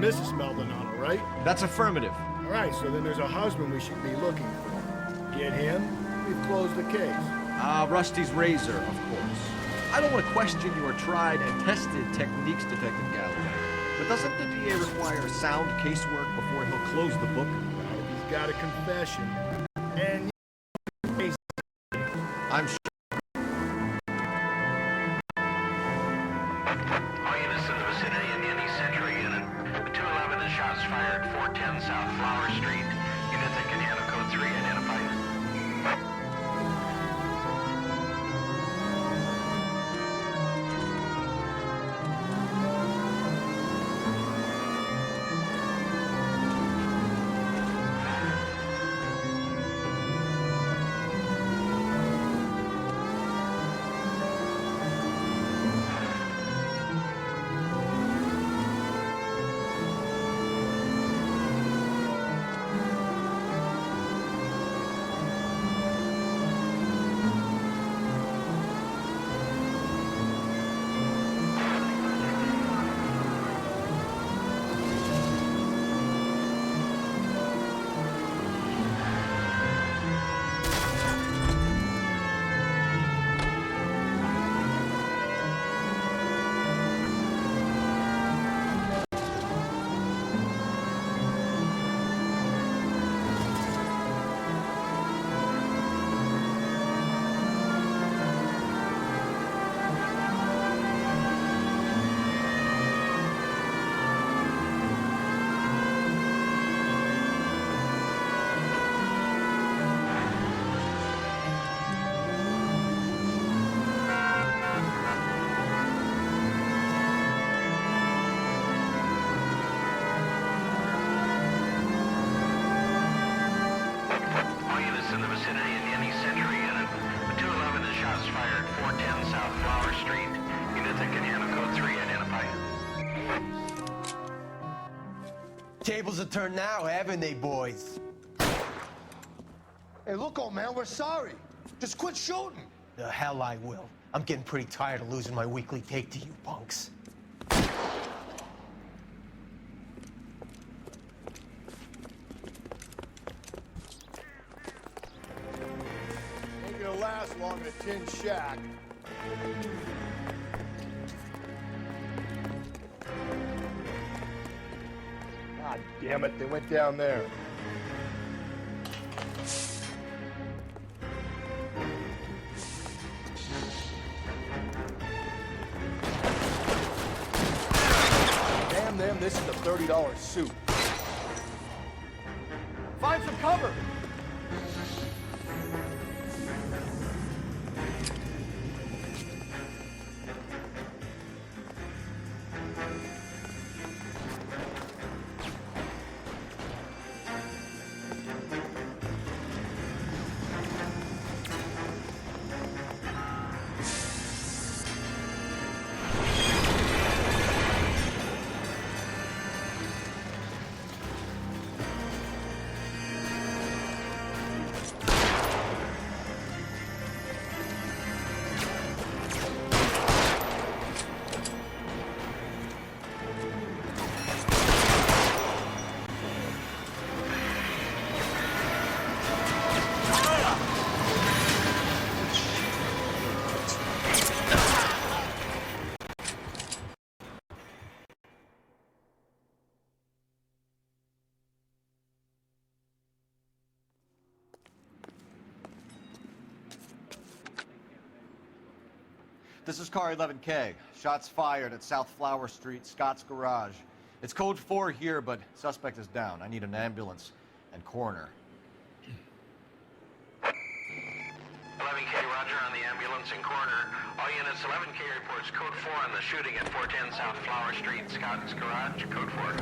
Mrs. Maldonado, right? That's affirmative. All right, so then there's a husband we should be looking for. Get him, we've closed the case. Rusty's razor, of course. I don't want to question your tried and tested techniques, Detective Galloway. But doesn't the DA require sound casework before he'll close the book? Well, he's got a confession. And I'm sure. All units in the vicinity in any Century unit. 211 is shots fired, 410 South Flower Street. Units that can handle code 3 identified. Tables have turned now, haven't they, boys? Hey, look, old man, we're sorry. Just quit shooting. The hell I will. I'm getting pretty tired of losing my weekly take to you punks. ain't gonna last long in a tin shack. God damn it, they went down there. Damn them, this is a $30 suit. Find some cover! This is car 11K. Shots fired at South Flower Street, Scott's Garage. It's code 4 here, but suspect is down. I need an ambulance and coroner. 11K, roger on the ambulance and coroner. All units, 11K reports code 4 on the shooting at 410 South Flower Street, Scott's Garage, code 4.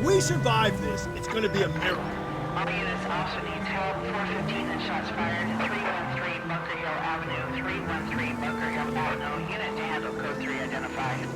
we survive this, it's gonna be a miracle. All units also needs help. 415 and shots fired. 313 Bunker Hill Avenue. 313 Bunker Hill Avenue. Unit to handle code 3 identified.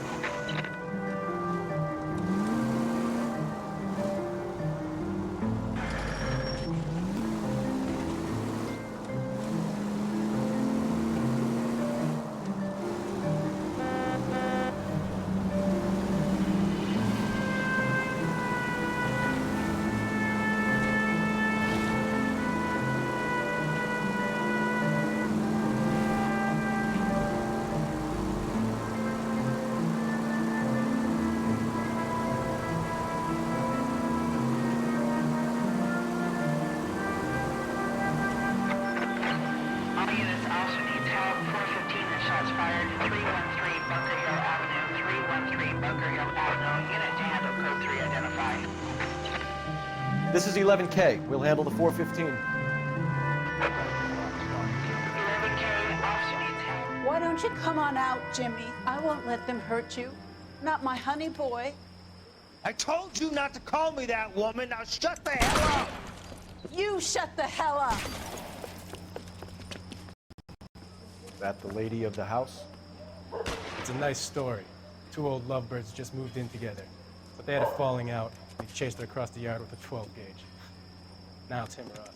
This is 11K. We'll handle the 415. 11K, officer needs help. Why don't you come on out, Jimmy? I won't let them hurt you. Not my honey boy. I told you not to call me that, woman. Now shut the hell up. You shut the hell up. Is that the lady of the house? It's a nice story. Two old lovebirds just moved in together. But they had a falling out. He chased her across the yard with a 12 gauge. Now it's him or us.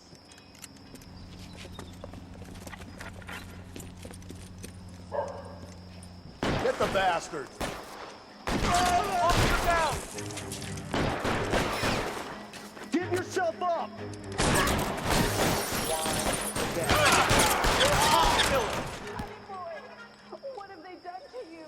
Get the bastards! Give yourself up. What have they done to you?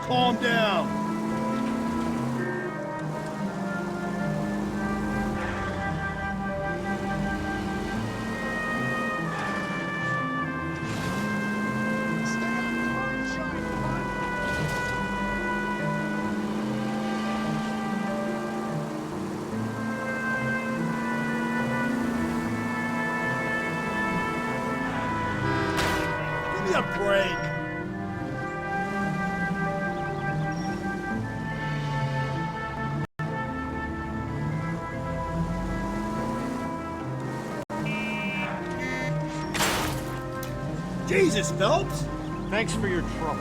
Calm down. Give me a break. Jesus, Phelps! Thanks for your trouble.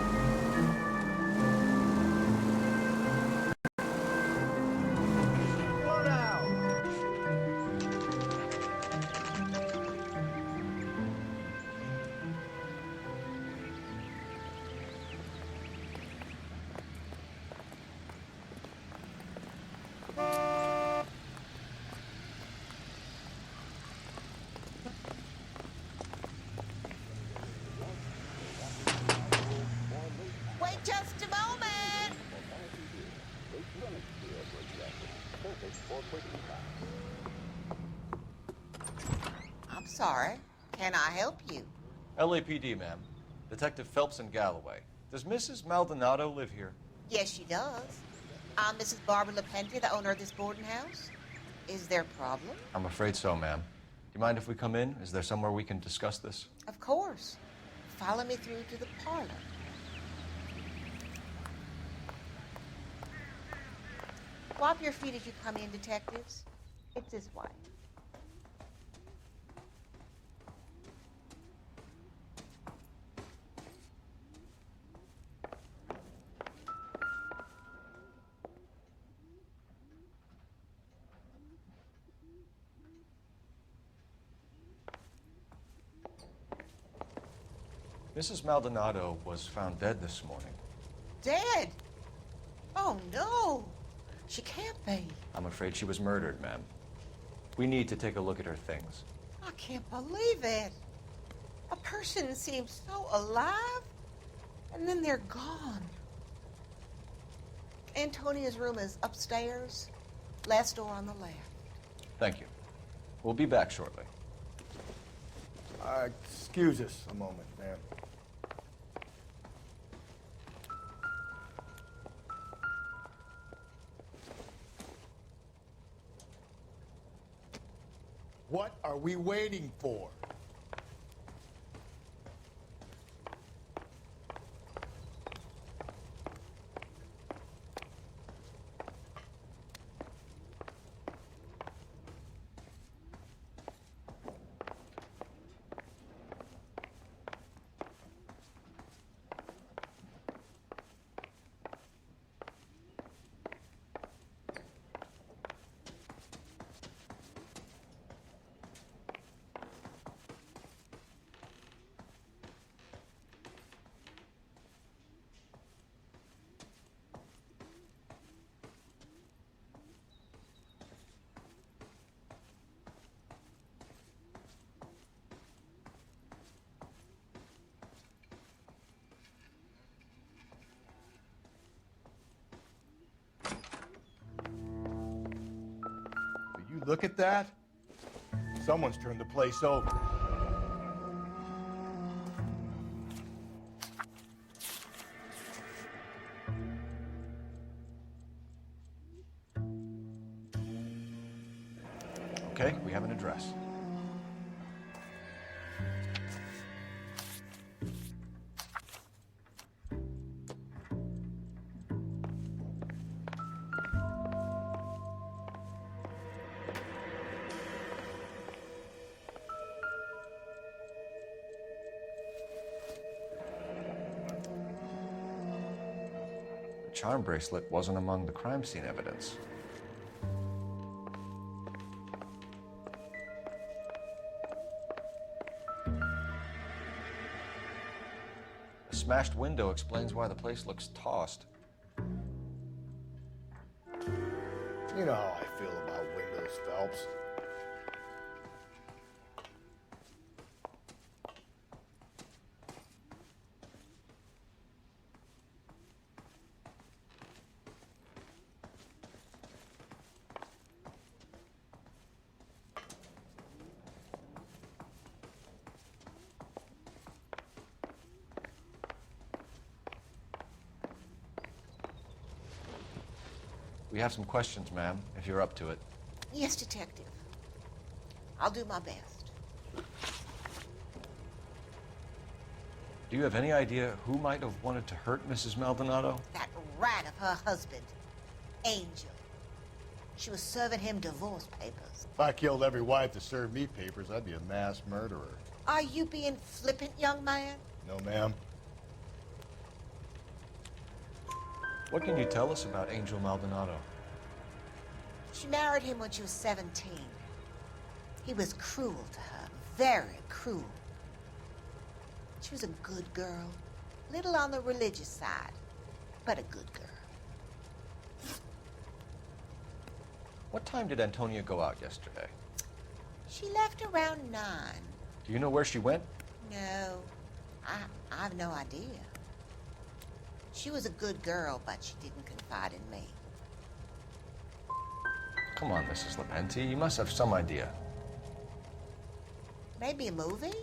Wait just a moment. I'm sorry. Can I help you? LAPD, ma'am. Detective Phelps and Galloway. Does Mrs. Maldonado live here? Yes, she does. I'm Mrs. Barbara LaPente, the owner of this boarding house. Is there a problem? I'm afraid so, ma'am. Do you mind if we come in? Is there somewhere we can discuss this? Of course. Follow me through to the parlor. Wipe your feet as you come in, detectives. It's this way. Mrs. Maldonado was found dead this morning. Dead? Oh, no. She can't be. I'm afraid she was murdered, ma'am. We need to take a look at her things. I can't believe it. A person seems so alive, and then they're gone. Antonia's room is upstairs, last door on the left. Thank you. We'll be back shortly. Excuse us a moment, ma'am. What are we waiting for? Look at that. Someone's turned the place over. Okay, we have an address. The charm bracelet wasn't among the crime scene evidence. The smashed window explains why the place looks tossed. You know how I feel about windows, Phelps. We have some questions, ma'am, if you're up to it. Yes, Detective. I'll do my best. Do you have any idea who might have wanted to hurt Mrs. Maldonado? That rat of her husband, Angel. She was serving him divorce papers. If I killed every wife to serve me papers, I'd be a mass murderer. Are you being flippant, young man? No, ma'am. What can you tell us about Angel Maldonado? She married him when she was 17. He was cruel to her, very cruel. She was a good girl, little on the religious side, but a good girl. What time did Antonia go out yesterday? She left around 9. Do you know where she went? No, I have no idea. She was a good girl, but she didn't confide in me. Come on, Mrs. Lepenti, you must have some idea. Maybe a movie?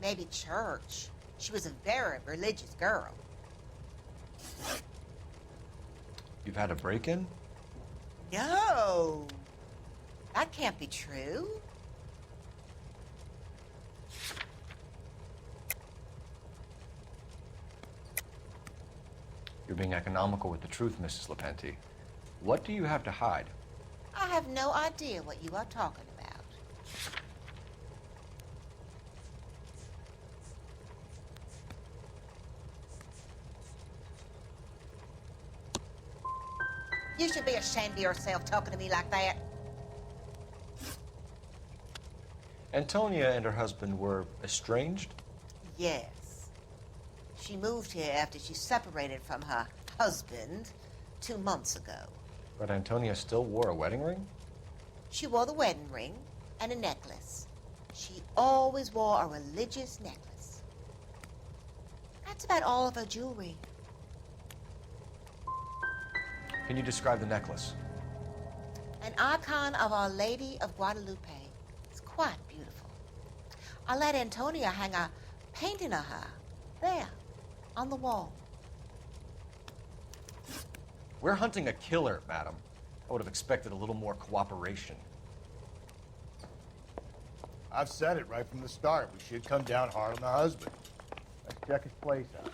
Maybe church. She was a very religious girl. You've had a break-in? No, that can't be true. You're being economical with the truth, Mrs. Lepenti. What do you have to hide? I have no idea what you are talking about. You should be ashamed of yourself talking to me like that. Antonia and her husband were estranged? Yes. She moved here after she separated from her husband 2 months ago. But Antonia still wore a wedding ring? She wore the wedding ring and a necklace. She always wore a religious necklace. That's about all of her jewelry. Can you describe the necklace? An icon of Our Lady of Guadalupe. It's quite beautiful. I let Antonia hang a painting of her there on the wall. We're hunting a killer, madam. I would have expected a little more cooperation. I've said it right from the start. We should come down hard on the husband. Let's check his place out.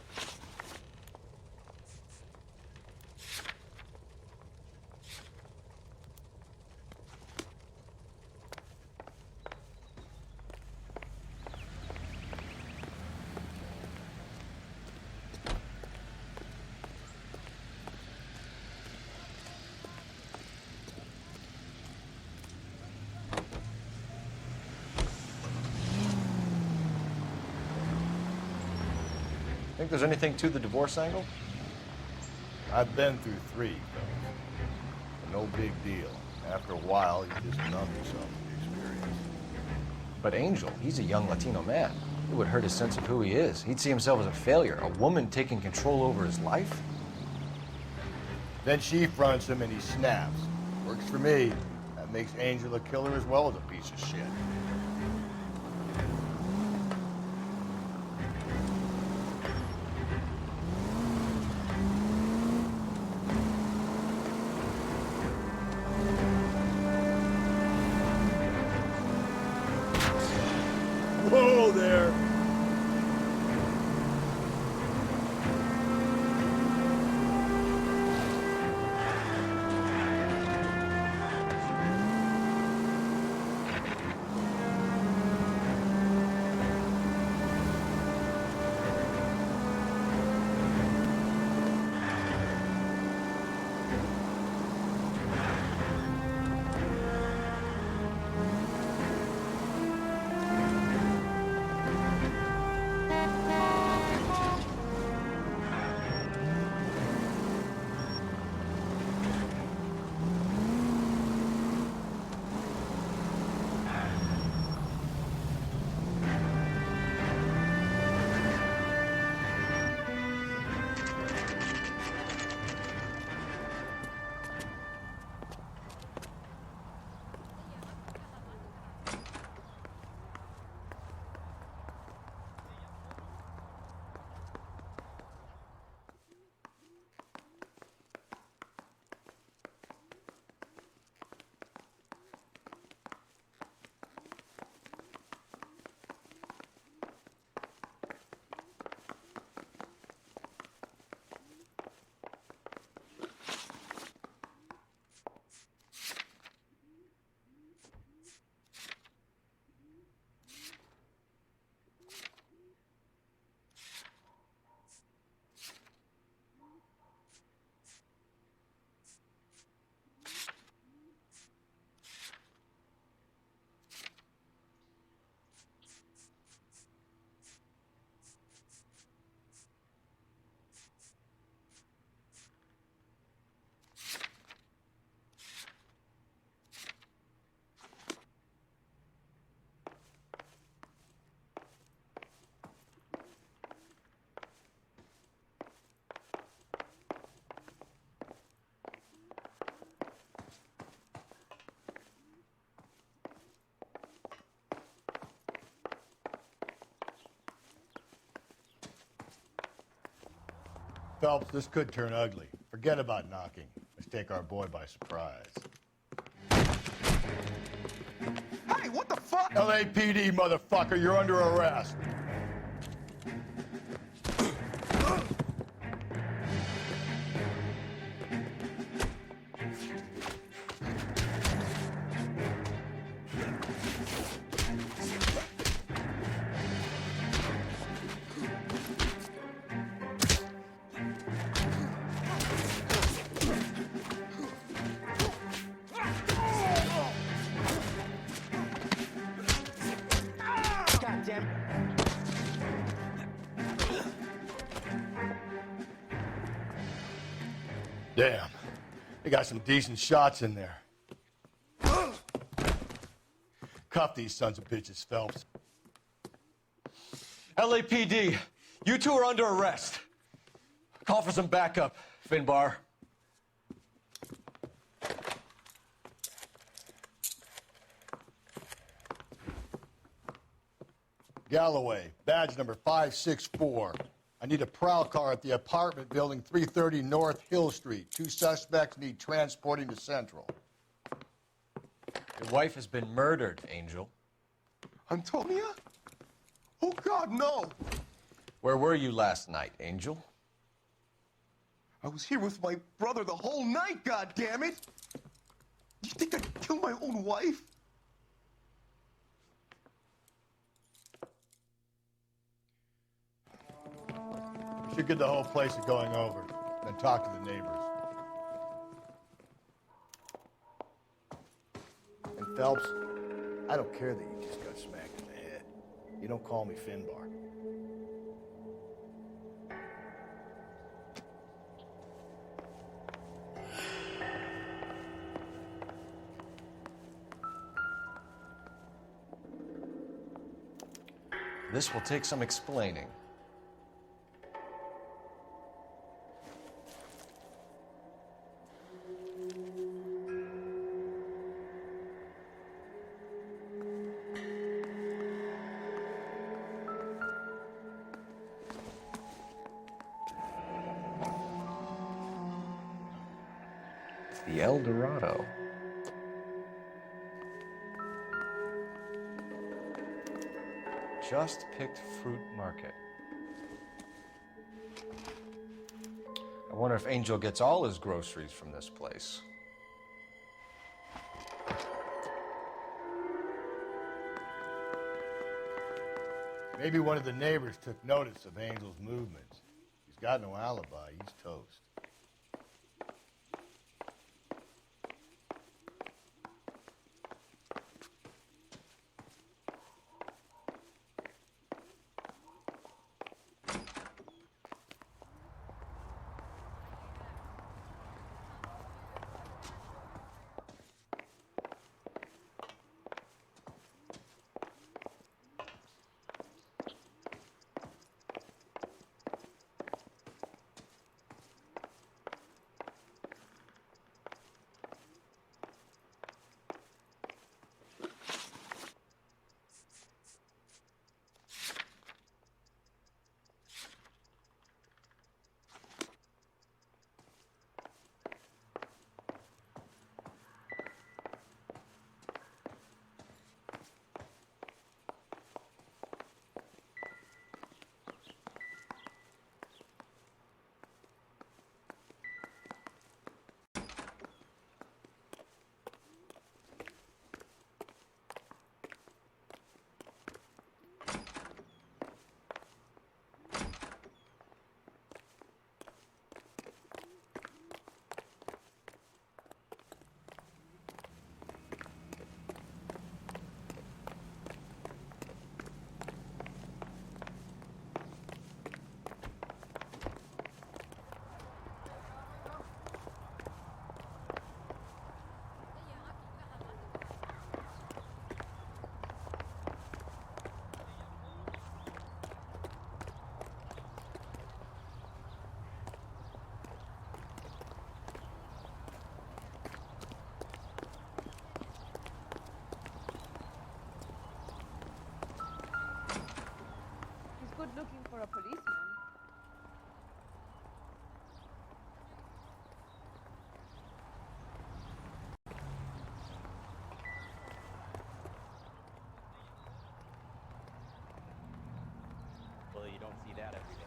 Think there's anything to the divorce angle? I've been through 3, though. No big deal. After a while, you just numb yourself to the experience. But Angel, he's a young Latino man. It would hurt his sense of who he is. He'd see himself as a failure, a woman taking control over his life. Then she fronts him and he snaps. Works for me. That makes Angel a killer as well as a piece of shit. Whoa there! Phelps, this could turn ugly. Forget about knocking. Let's take our boy by surprise. Hey, what the fuck? LAPD, motherfucker, you're under arrest. God damn it. Damn. They got some decent shots in there. Cuff these sons of bitches, Phelps. LAPD, you two are under arrest. Call for some backup, Finbar. Galloway, badge number 564. I need a prowl car at the apartment building 330 North Hill Street. 2 suspects need transporting to Central. Your wife has been murdered, Angel. Antonia? Oh, God, no! Where were you last night, Angel? I was here with my brother the whole night, goddammit! You think I'd kill my own wife? We should get the whole place to going over, then talk to the neighbors. And Phelps, I don't care that you just got smacked in the head. You don't call me Finbar. This will take some explaining. The El Dorado. Just picked fruit market. I wonder if Angel gets all his groceries from this place. Maybe one of the neighbors took notice of Angel's movements. He's got no alibi. He's toast. Good looking for a policeman. Well, you don't see that every day.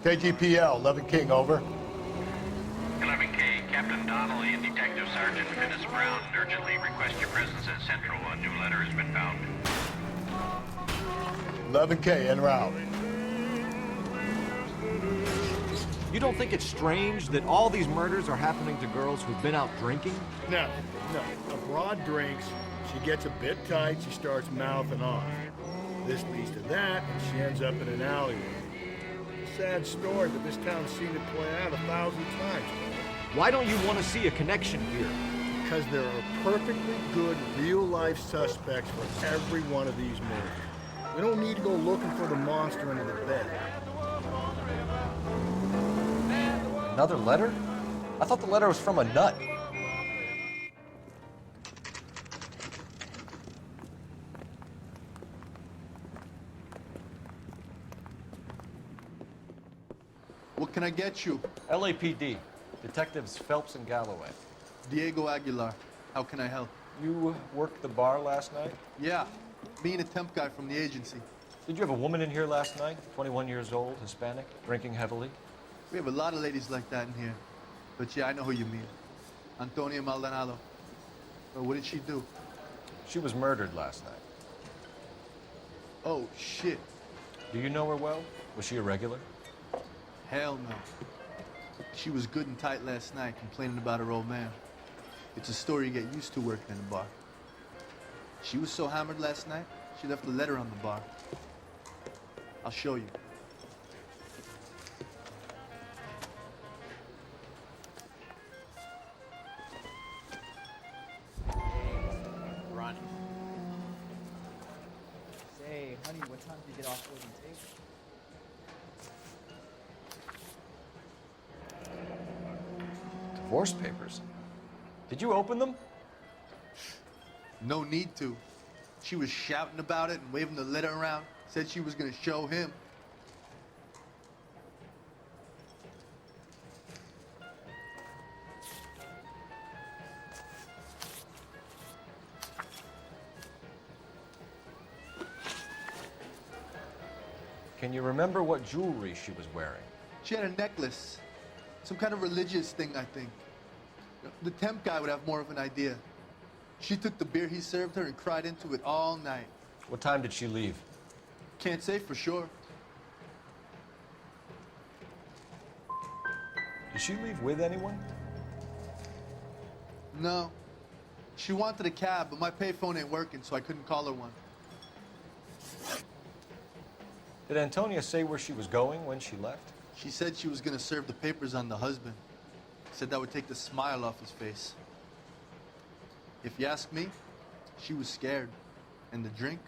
KGPL, 11 King, over. 11K, Captain Donnelly and Detective Sergeant Dennis Brown urgently request your presence at Central. A new letter has been found. 11K, en route. You don't think it's strange that all these murders are happening to girls who've been out drinking? No. A broad drinks, she gets a bit tight, she starts mouthing off. This leads to that, and she ends up in an alleyway. Sad story, but this town's seen it play out 1,000 times. Why don't you want to see a connection here? Because there are perfectly good real-life suspects for every one of these murders. We don't need to go looking for the monster under the bed. Another letter? I thought the letter was from a nut. What can I get you? LAPD. Detectives Phelps and Galloway. Diego Aguilar. How can I help? You worked the bar last night? Yeah, me and a temp guy from the agency. Did you have a woman in here last night? 21 years old, Hispanic, drinking heavily? We have a lot of ladies like that in here. But yeah, I know who you mean. Antonia Maldonado. Well, what did she do? She was murdered last night. Oh, shit. Do you know her well? Was she a regular? Hell no. She was good and tight last night, complaining about her old man. It's a story you get used to working in a bar. She was so hammered last night, she left a letter on the bar. I'll show you. Run. Say, honey, what time did you get off closing table? Divorce papers. Did you open them? No need to. She was shouting about it and waving the letter around. Said she was gonna show him. Can you remember what jewelry she was wearing? She had a necklace. Some kind of religious thing, I think. The temp guy would have more of an idea. She took the beer he served her and cried into it all night. What time did she leave? Can't say for sure. Did she leave with anyone? No. She wanted a cab, but my payphone ain't working, so I couldn't call her one. Did Antonia say where she was going when she left? She said she was gonna serve the papers on the husband. Said that would take the smile off his face. If you ask me, she was scared. And the drink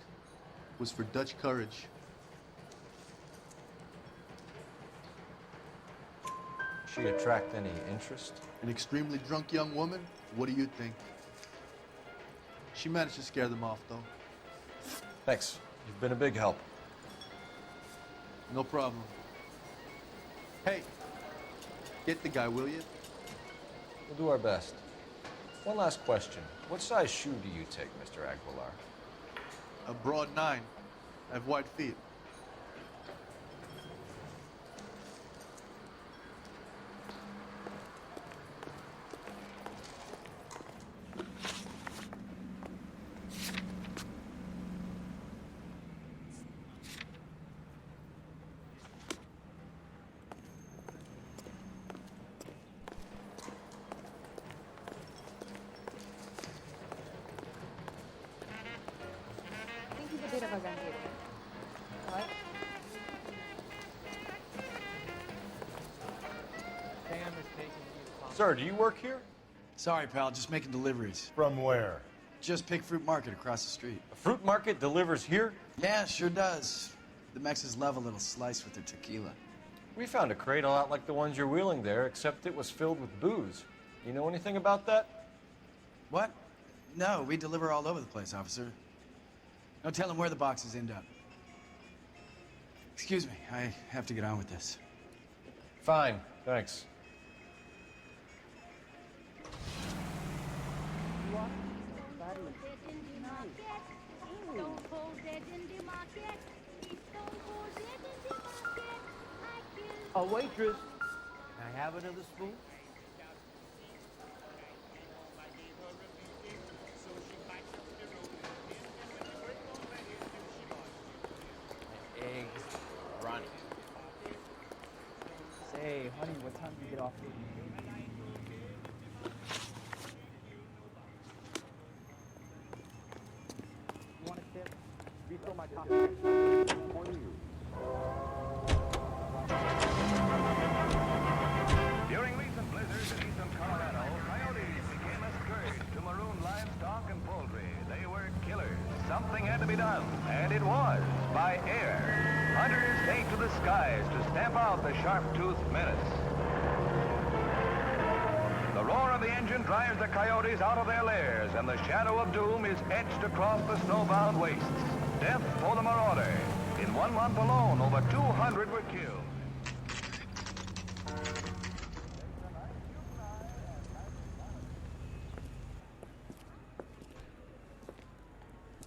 was for Dutch courage. She attract any interest? An extremely drunk young woman? What do you think? She managed to scare them off, though. Thanks. You've been a big help. No problem. Hey, get the guy, will you? We'll do our best. One last question. What size shoe do you take, Mr. Aguilar? A broad 9. I have wide feet. I think he's a bit of a bandito. What? Sam is taking you to Sir, do you work here? Sorry, pal, just making deliveries. From where? Just Pig Fruit Market across the street. A fruit market delivers here? Yeah, sure does. The Mexes love a little slice with their tequila. We found a crate a lot like the ones you're wheeling there, except it was filled with booze. You know anything about that? What? No, we deliver all over the place, officer. No telling where the boxes end up. Excuse me, I have to get on with this. Fine, thanks. A waitress. Can I have another spoon? Eggs running. Say, honey, what time do you get off? You want a tip? Refill my coffee. During recent blizzards in eastern Colorado, coyotes became a scourge to maroon livestock and poultry. They were killers. Something had to be done, and it was by air. Hunters take to the skies to stamp out the sharp-toothed menace. The roar of the engine drives the coyotes out of their lairs, and the shadow of doom is etched across the snowbound wastes. Death for the marauder. In 1 month alone, over 200 were killed.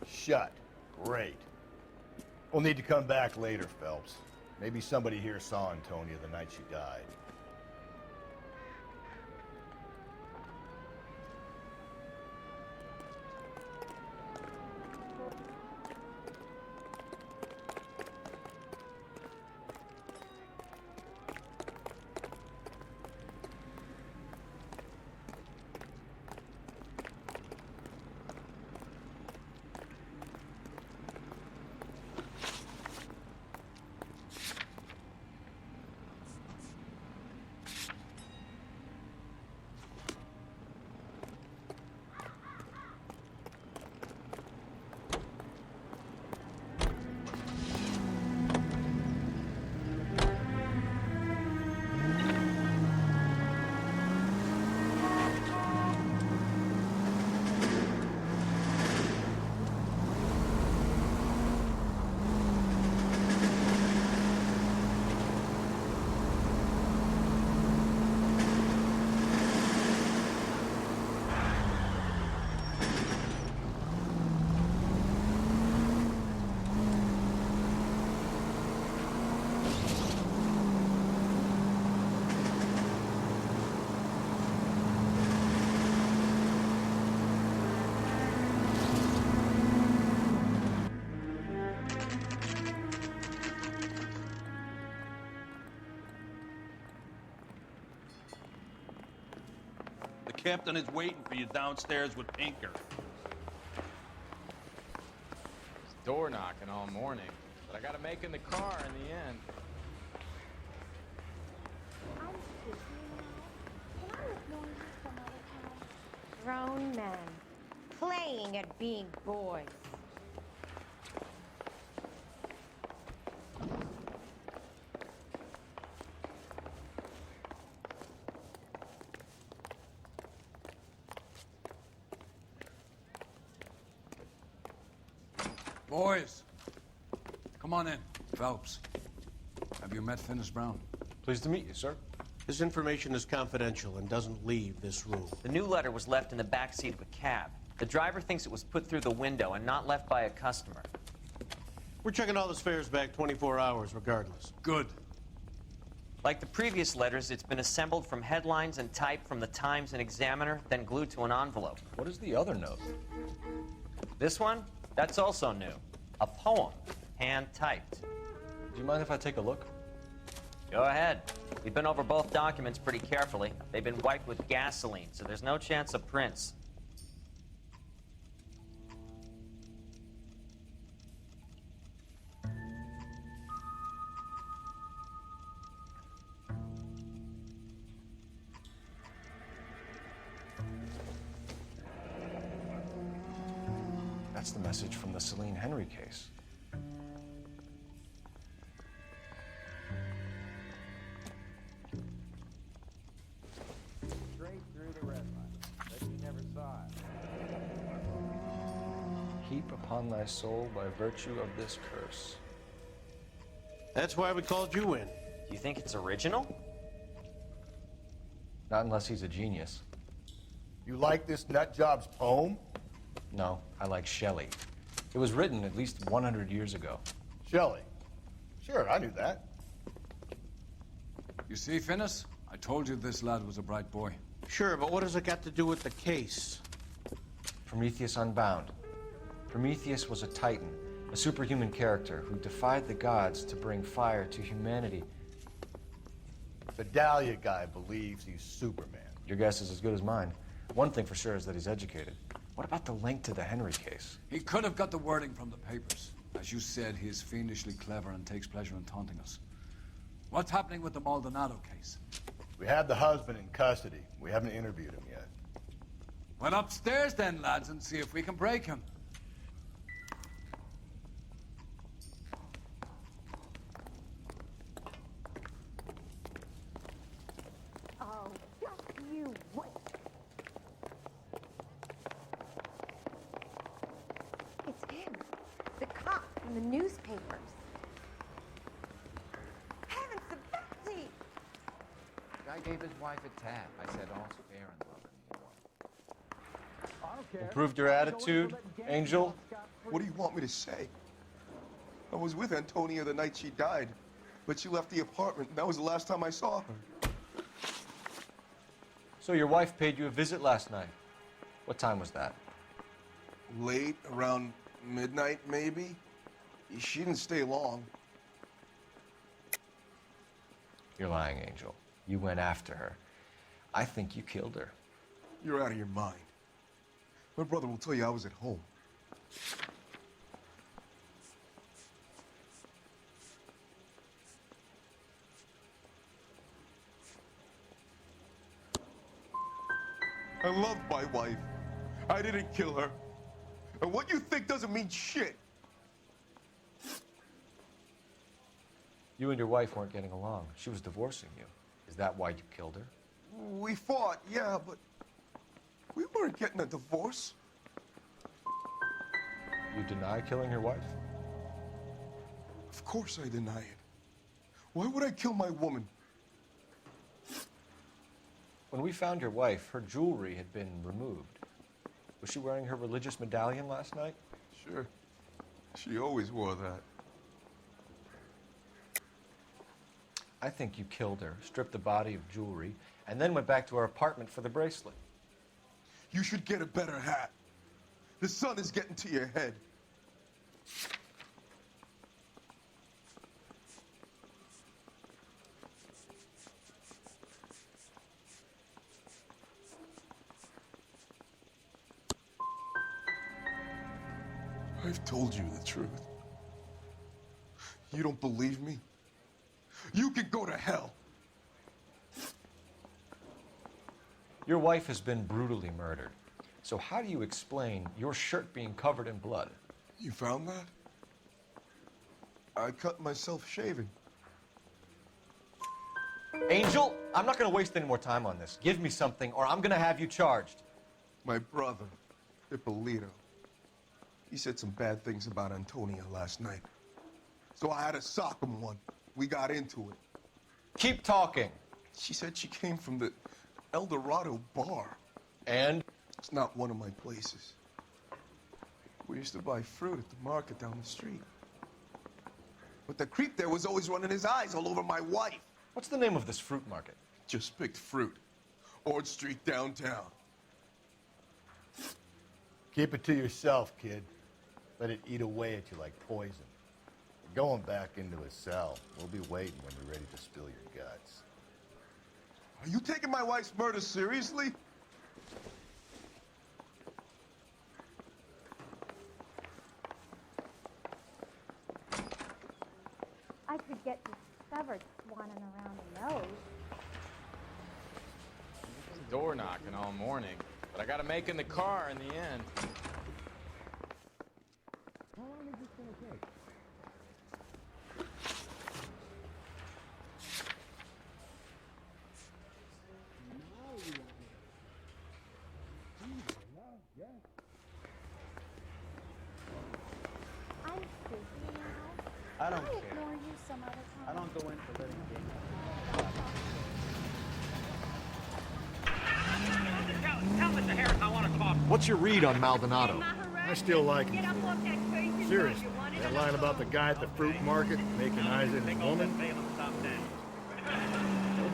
Shut. Great. We'll need to come back later, Phelps. Maybe somebody here saw Antonia the night she died. The captain is waiting for you downstairs with Pinker. It's door knocking all morning, but I gotta make in the car in the end. Grown men playing at being boys. Boys, come on in. Phelps, have you met Finis Brown? Pleased to meet you, sir. This information is confidential and doesn't leave this room. The new letter was left in the back seat of a cab. The driver thinks it was put through the window and not left by a customer. We're checking all this fares back 24 hours regardless. Good. Like the previous letters, it's been assembled from headlines and typed from the Times and Examiner, then glued to an envelope. What is the other note? This one? That's also new. A poem, hand-typed. Do you mind if I take a look? Go ahead. We've been over both documents pretty carefully. They've been wiped with gasoline, so there's no chance of prints. That's the message from the Celine Henry case. Straight through the red line. Bet you never saw it. Heap upon thy soul by virtue of this curse. That's why we called you in. Do you think it's original? Not unless he's a genius. You like this nutjob's poem? No, I like Shelley. It was written at least 100 years ago. Shelley. Sure, I knew that. You see, Finnis? I told you this lad was a bright boy. Sure, but what does it got to do with the case? Prometheus Unbound. Prometheus was a titan, a superhuman character who defied the gods to bring fire to humanity. The Dahlia guy believes he's Superman. Your guess is as good as mine. One thing for sure is that he's educated. What about the link to the Henry case? He could have got the wording from the papers. As you said, he is fiendishly clever and takes pleasure in taunting us. What's happening with the Maldonado case? We have the husband in custody. We haven't interviewed him yet. Well, upstairs then, lads, and see if we can break him. Oh, just you wait. It's him, the cop from the newspapers. Heavens, the Betsy! Guy gave his wife a tap. I said all's fair in love and war. Improved your attitude, Angel? What do you want me to say? I was with Antonia the night she died, but she left the apartment, and that was the last time I saw her. So your wife paid you a visit last night. What time was that? Late, around midnight, maybe. She didn't stay long. You're lying, Angel. You went after her. I think you killed her. You're out of your mind. My brother will tell you I was at home. I love my wife. I didn't kill her. And what you think doesn't mean shit. You and your wife weren't getting along. She was divorcing you. Is that why you killed her? We fought, yeah, but we weren't getting a divorce. You deny killing your wife? Of course I deny it. Why would I kill my woman? When we found your wife, her jewelry had been removed. Was she wearing her religious medallion last night? Sure. She always wore that. I think you killed her, stripped the body of jewelry, and then went back to her apartment for the bracelet. You should get a better hat. The sun is getting to your head. I've told you the truth. You don't believe me? You can go to hell. Your wife has been brutally murdered. So how do you explain your shirt being covered in blood? You found that? I cut myself shaving. Angel, I'm not going to waste any more time on this. Give me something or I'm going to have you charged. My brother, Ippolito, he said some bad things about Antonia last night. So I had to sock him one. We got into it. Keep talking. She said she came from the El Dorado bar. And? It's not one of my places. We used to buy fruit at the market down the street. But the creep there was always running his eyes all over my wife. What's the name of this fruit market? Just picked fruit. Ord Street downtown. Keep it to yourself, kid. Let it eat away at you like poison. You're going back into a cell. We'll be waiting when you're ready to spill your guts. Are you taking my wife's murder seriously? I could get discovered swanning around the nose. Door knocking all morning, but I gotta make in the car in the end. How long is this gonna take? I'm busy now. I don't I'll care. ignore you some other time. I don't go in for letting games. Tell Mr. Harris I want to talk. What's your read on Maldonado? I still like him. Seriously, that line about the guy at the fruit market making eyes at his woman?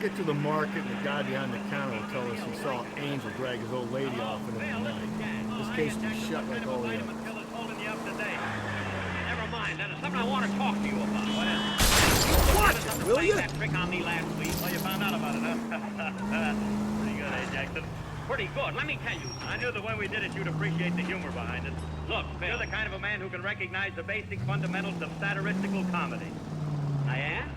get to the market, and the guy behind the counter will tell us he saw Angel drag his old lady off into the night. This case will be shut like all the others. Holding you up today. Never mind, there's something I want to talk to you about. What else? Watch it, will you? That trick on me last week. Well, you found out about it, huh? Pretty good, eh, Jackson? Pretty good. Let me tell you. I knew the way we did it, you'd appreciate the humor behind it. Look, you're the kind of a man who can recognize the basic fundamentals of satiristical comedy. I am?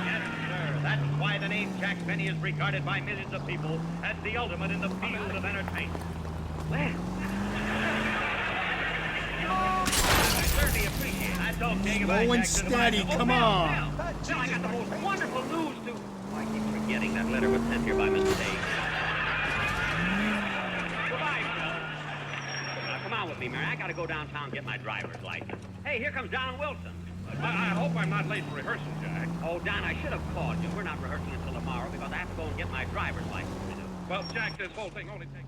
Yes, sir. That's why the name Jack Benny is regarded by millions of people as the ultimate in the field of entertainment. Well, I certainly appreciate it. That's okay. Slow and steady, come on. Now I got the most wonderful news to... I keep forgetting that letter was sent here by mistake. Goodbye, fellas. Now, come on with me, Mary. I gotta go downtown and get my driver's license. Hey, here comes Don Wilson. I hope I'm not late for rehearsal, Jack. Oh, Don, I should have called you. We're not rehearsing until tomorrow because I have to go and get my driver's license. Well, Jack, this whole thing only takes...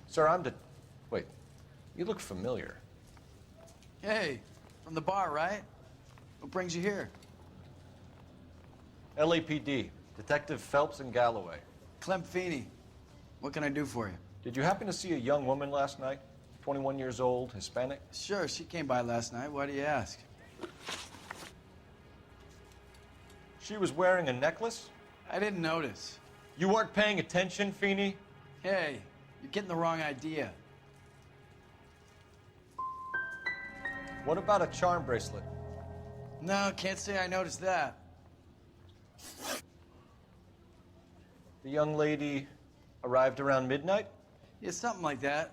Sir, wait, you look familiar. Hey, from the bar, right? What brings you here? LAPD, Detective Phelps and Galloway. Clem Feeney. What can I do for you? Did you happen to see a young woman last night? 21 years old, Hispanic? Sure, she came by last night. Why do you ask? She was wearing a necklace? I didn't notice. You weren't paying attention, Feeney? Hey, you're getting the wrong idea. What about a charm bracelet? No, can't say I noticed that. The young lady arrived around midnight? Yeah, something like that.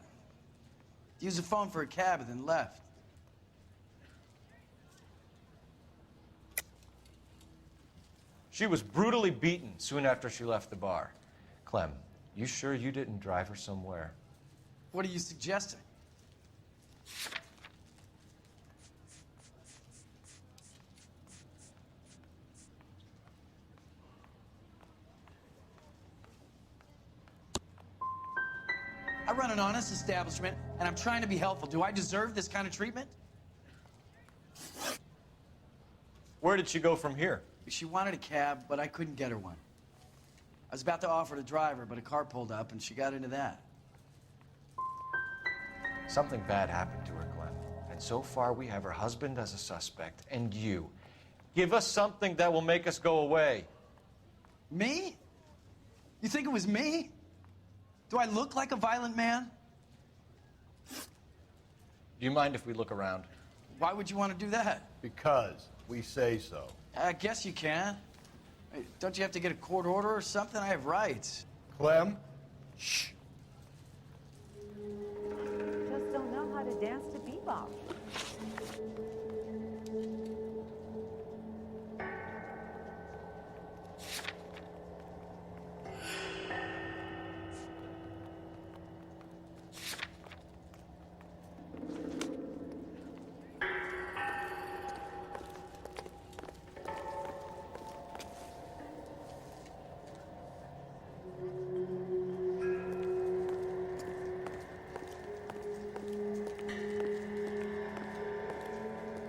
Used the phone for a cab and then left. She was brutally beaten soon after she left the bar. Clem, you sure you didn't drive her somewhere? What are you suggesting? I run an honest establishment, and I'm trying to be helpful. Do I deserve this kind of treatment? Where did she go from here? She wanted a cab, but I couldn't get her one. I was about to offer to drive her, but a car pulled up, and she got into that. Something bad happened to her, Clem. And so far, we have her husband as a suspect, and you. Give us something that will make us go away. Me? You think it was me? Do I look like a violent man? Do you mind if we look around? Why would you want to do that? Because we say so. I guess you can. Hey, don't you have to get a court order or something? I have rights. Clem? Shh. Just don't know how to dance to bebop.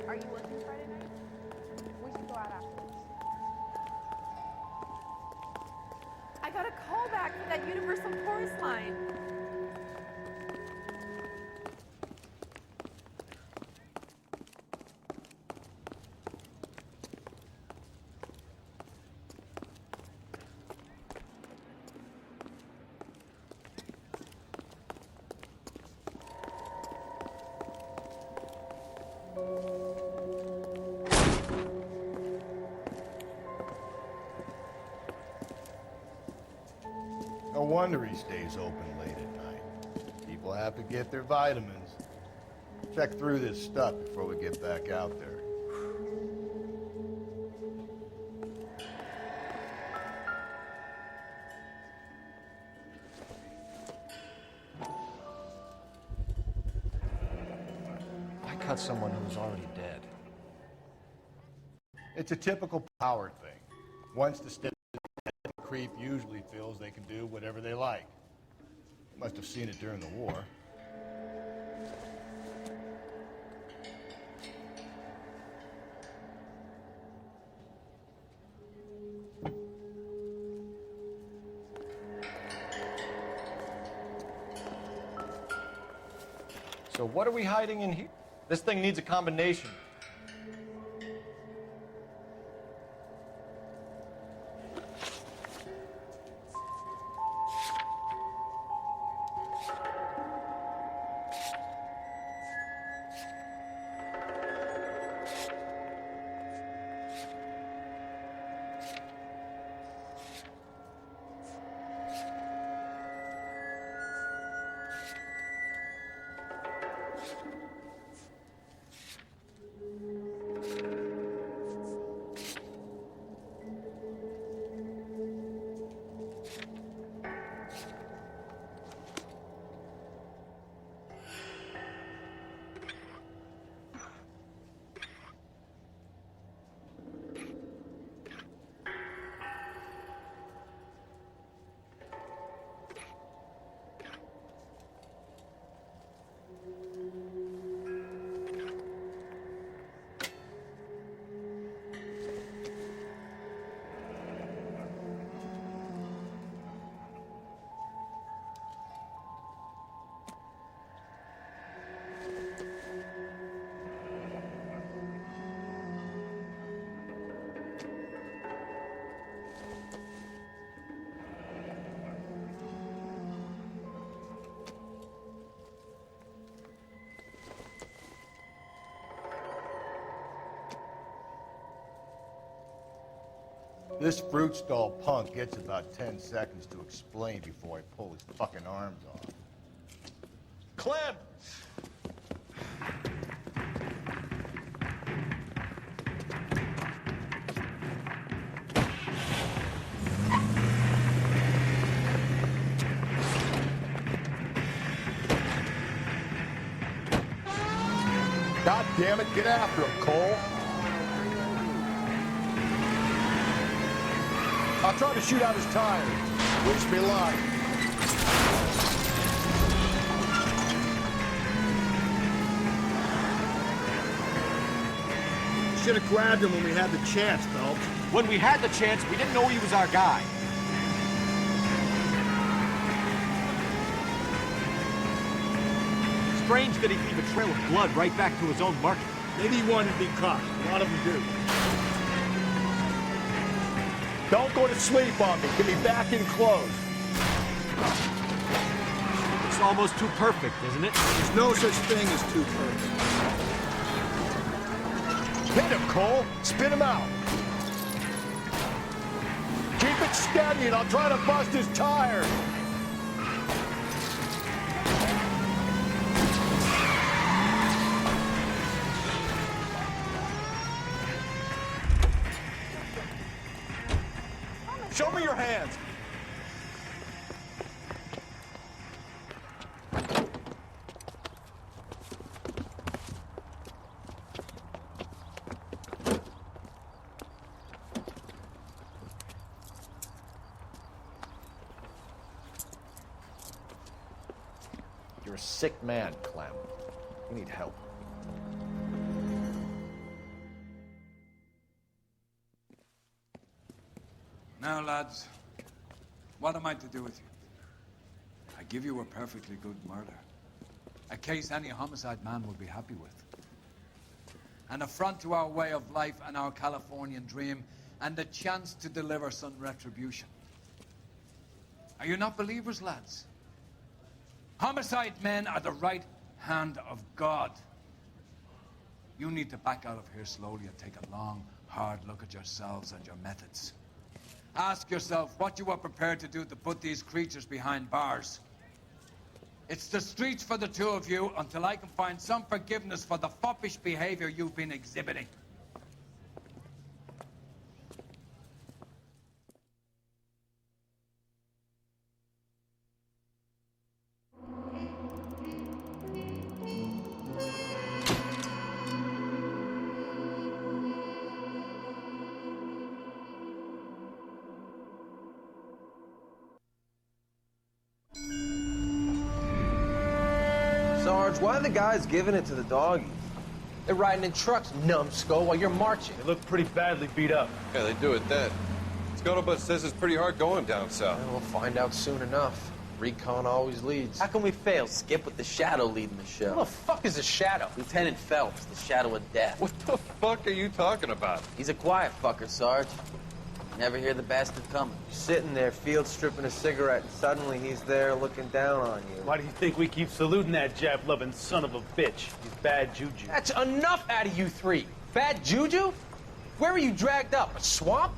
Are you working Friday night? We should go out afterwards. I got a call back for that Universal Chorus line. Now wonder he stays open late at night. People have to get their vitamins. Check through this stuff before we get back out there. I cut someone who was already dead. It's a typical power thing. Once the step creep usually feels they can do whatever they like. Must have seen it during the war. So what are we hiding in here? This thing needs a combination. This fruit stall punk gets about 10 seconds to explain before I pull his fucking arms off. Clem! God damn it, get after him, Cole. I'll try to shoot out his tires. Wish me luck. Should have grabbed him when we had the chance, Phelps. When we had the chance, we didn't know he was our guy. Strange that he'd leave a trail of blood right back to his own market. Maybe he wanted to be caught. A lot of them do. Don't go to sleep on me. Get me back in close. It's almost too perfect, isn't it? There's no such thing as too perfect. Hit him, Cole. Spit him out. Keep it steady and I'll try to bust his tire. Show me your hands. You're a sick man, Clem. You need help. Now, lads, what am I to do with you? I give you a perfectly good murder. A case any homicide man would be happy with. An affront to our way of life and our Californian dream, and the chance to deliver some retribution. Are you not believers, lads? Homicide men are the right hand of God. You need to back out of here slowly and take a long, hard look at yourselves and your methods. Ask yourself what you were prepared to do to put these creatures behind bars. It's the streets for the two of you until I can find some forgiveness for the foppish behavior you've been exhibiting. Sarge, why are the guys giving it to the doggies? They're riding in trucks, numbskull, while you're marching. They look pretty badly beat up. Yeah, they do at that. Scuttlebutt says it's pretty hard going down south. Well, we'll find out soon enough. Recon always leads. How can we fail, Skip, with the Shadow leading the show? Who the fuck is the Shadow? Lieutenant Phelps, the Shadow of Death. What the fuck are you talking about? He's a quiet fucker, Sarge. Never hear the bastard coming. You're sitting there, field stripping a cigarette, and suddenly he's there looking down on you. Why do you think we keep saluting that Jap-loving son of a bitch? He's bad juju. That's enough out of you three. Bad juju? Where were you dragged up? A swamp?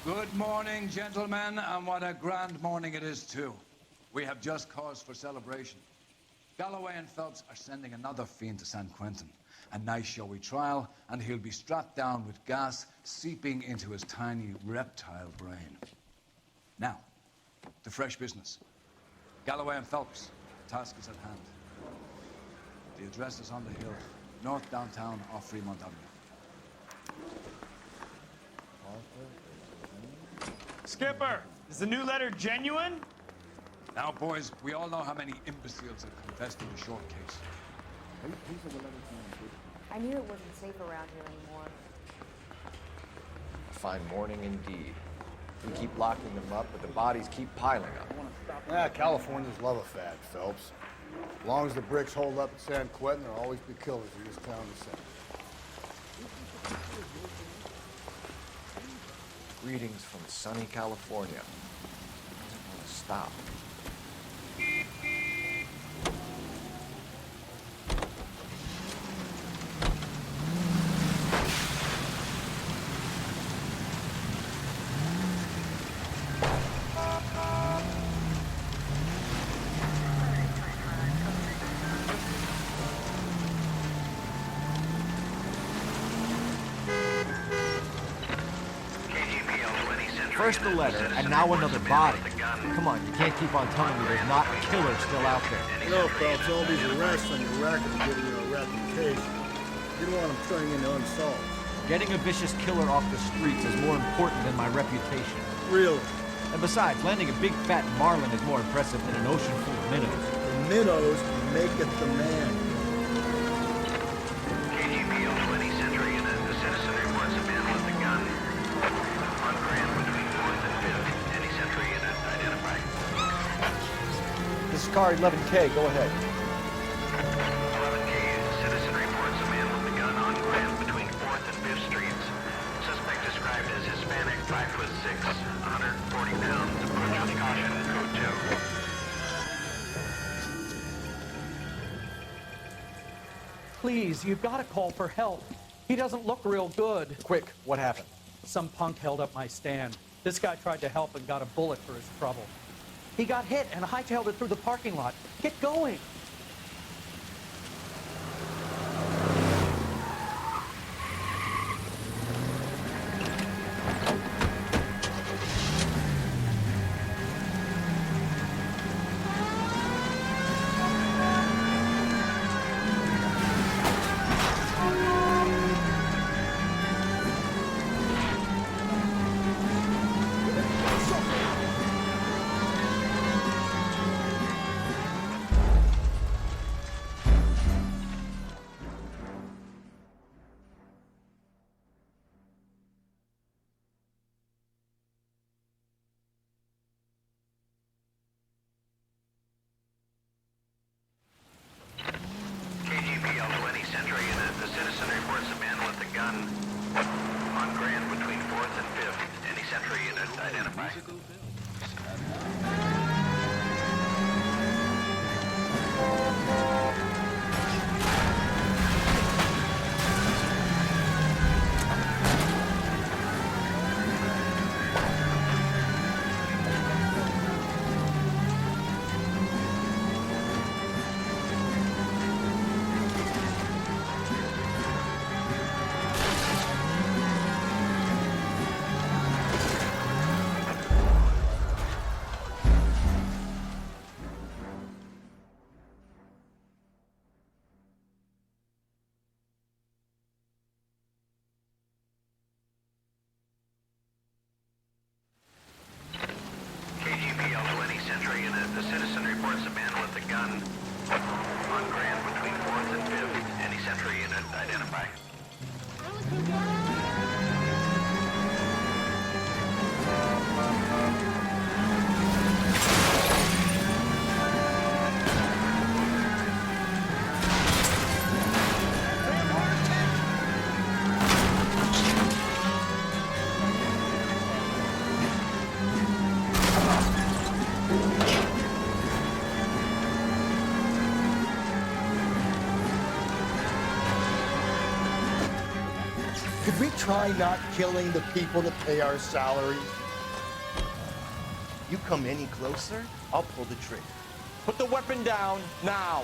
Good morning, gentlemen, and what a grand morning it is, too. We have just cause for celebration. Galloway and Phelps are sending another fiend to San Quentin. A nice showy trial, and he'll be strapped down with gas seeping into his tiny reptile brain. Now, to fresh business. Galloway and Phelps, the task is at hand. The address is on the hill, north downtown off Fremont Avenue. Skipper, is the new letter genuine? Now, boys, we all know how many imbeciles have confessed in the short case. I knew it wasn't safe around here anymore. A fine morning indeed. We keep locking them up, but the bodies keep piling up. Yeah, Californians love a fad, Phelps. As long as the bricks hold up at San Quentin, there'll always be killers in this town to send. Greetings from sunny California. Doesn't want to stop. First the letter, and now another body. Come on, you can't keep on telling me there's not a killer still out there. No, Phelps, all these arrests on your record are giving you a reputation. You don't want them turning into unsolved. Getting a vicious killer off the streets is more important than my reputation. Really? And besides, landing a big fat marlin is more impressive than an ocean full of minnows. The minnows make it the man. KGPL 20 Century Unit. The citizen reports a man with a gun on Grand between 4th and 5th. Any Century Unit identified. This is car 11K, go ahead. 11K, citizen reports a man with a gun on Grand between 4th and 5th Streets. Suspect described as Hispanic, 5'6", 140 pounds. Approach with caution, code 2. Please, you've got to call for help. He doesn't look real good. Quick, what happened? Some punk held up my stand. This guy tried to help and got a bullet for his trouble. He got hit and hightailed it through the parking lot. Get going. unit. The citizen reports a man with a gun on Grand between 4th and 5th. Any Sentry unit identify. Could we try not killing the people that pay our salaries? You come any closer, I'll pull the trigger. Put the weapon down now.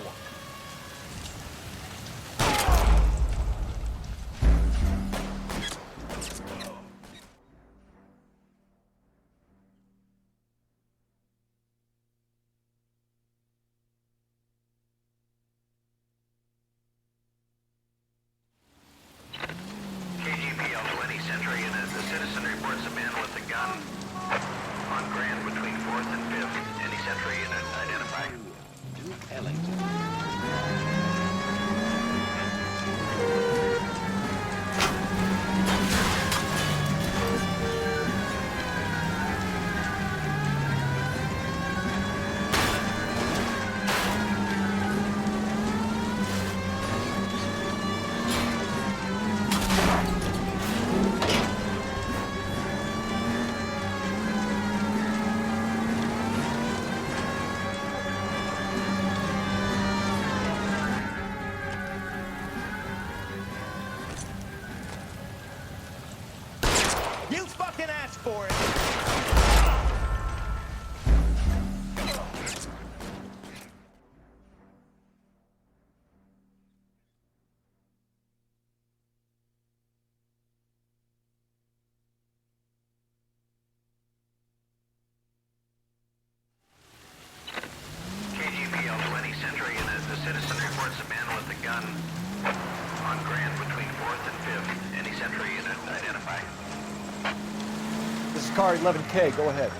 KGPL to any Sentry unit. The citizen reports a man with a gun on Grand between 4th and 5th. Any Sentry unit identify. You fucking asked for it. KGPL to any Sentry unit. The citizen reports a man with a gun on Grand between 4th and 5th. Any Sentry unit identify. This is car 11K, go ahead.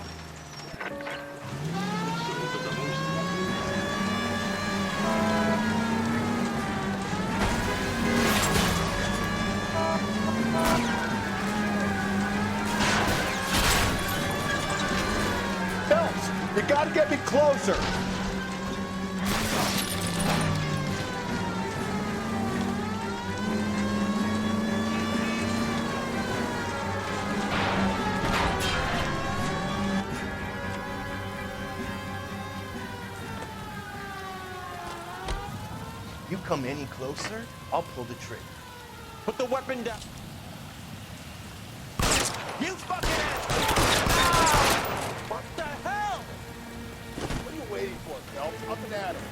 Phelps, you gotta get me closer. You come any closer, I'll pull the trigger. Put the weapon down. You fucking ass! What the hell? What are you waiting for, Phelps? Up and at him.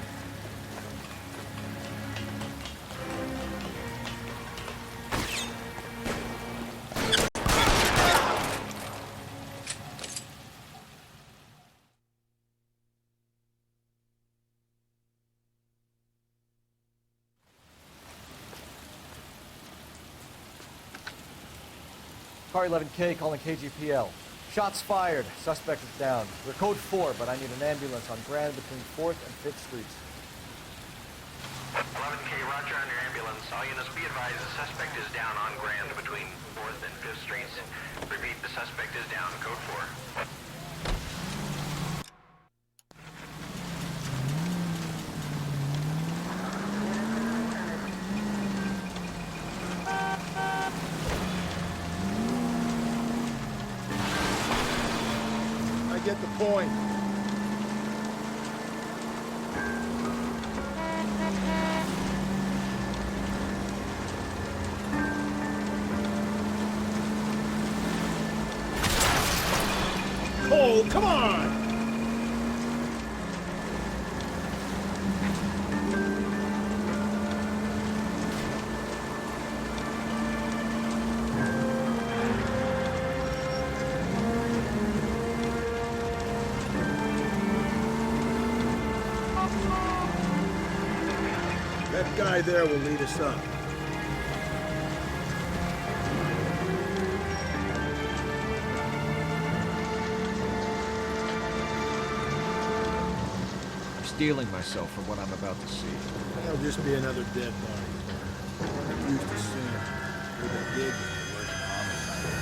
Car 11K calling KGPL. Shots fired. Suspect is down. We're code 4, but I need an ambulance on Grand between 4th and 5th Streets. 11K, roger on your ambulance. All units be advised the suspect is down on Grand between 4th and 5th Streets. Repeat, the suspect is down. Code 4. I get the point. Oh, come on! That guy there will lead us up. steeling myself for what I'm about to see. That'll just be another dead body. We're used to seeing it. With a big worse homicide.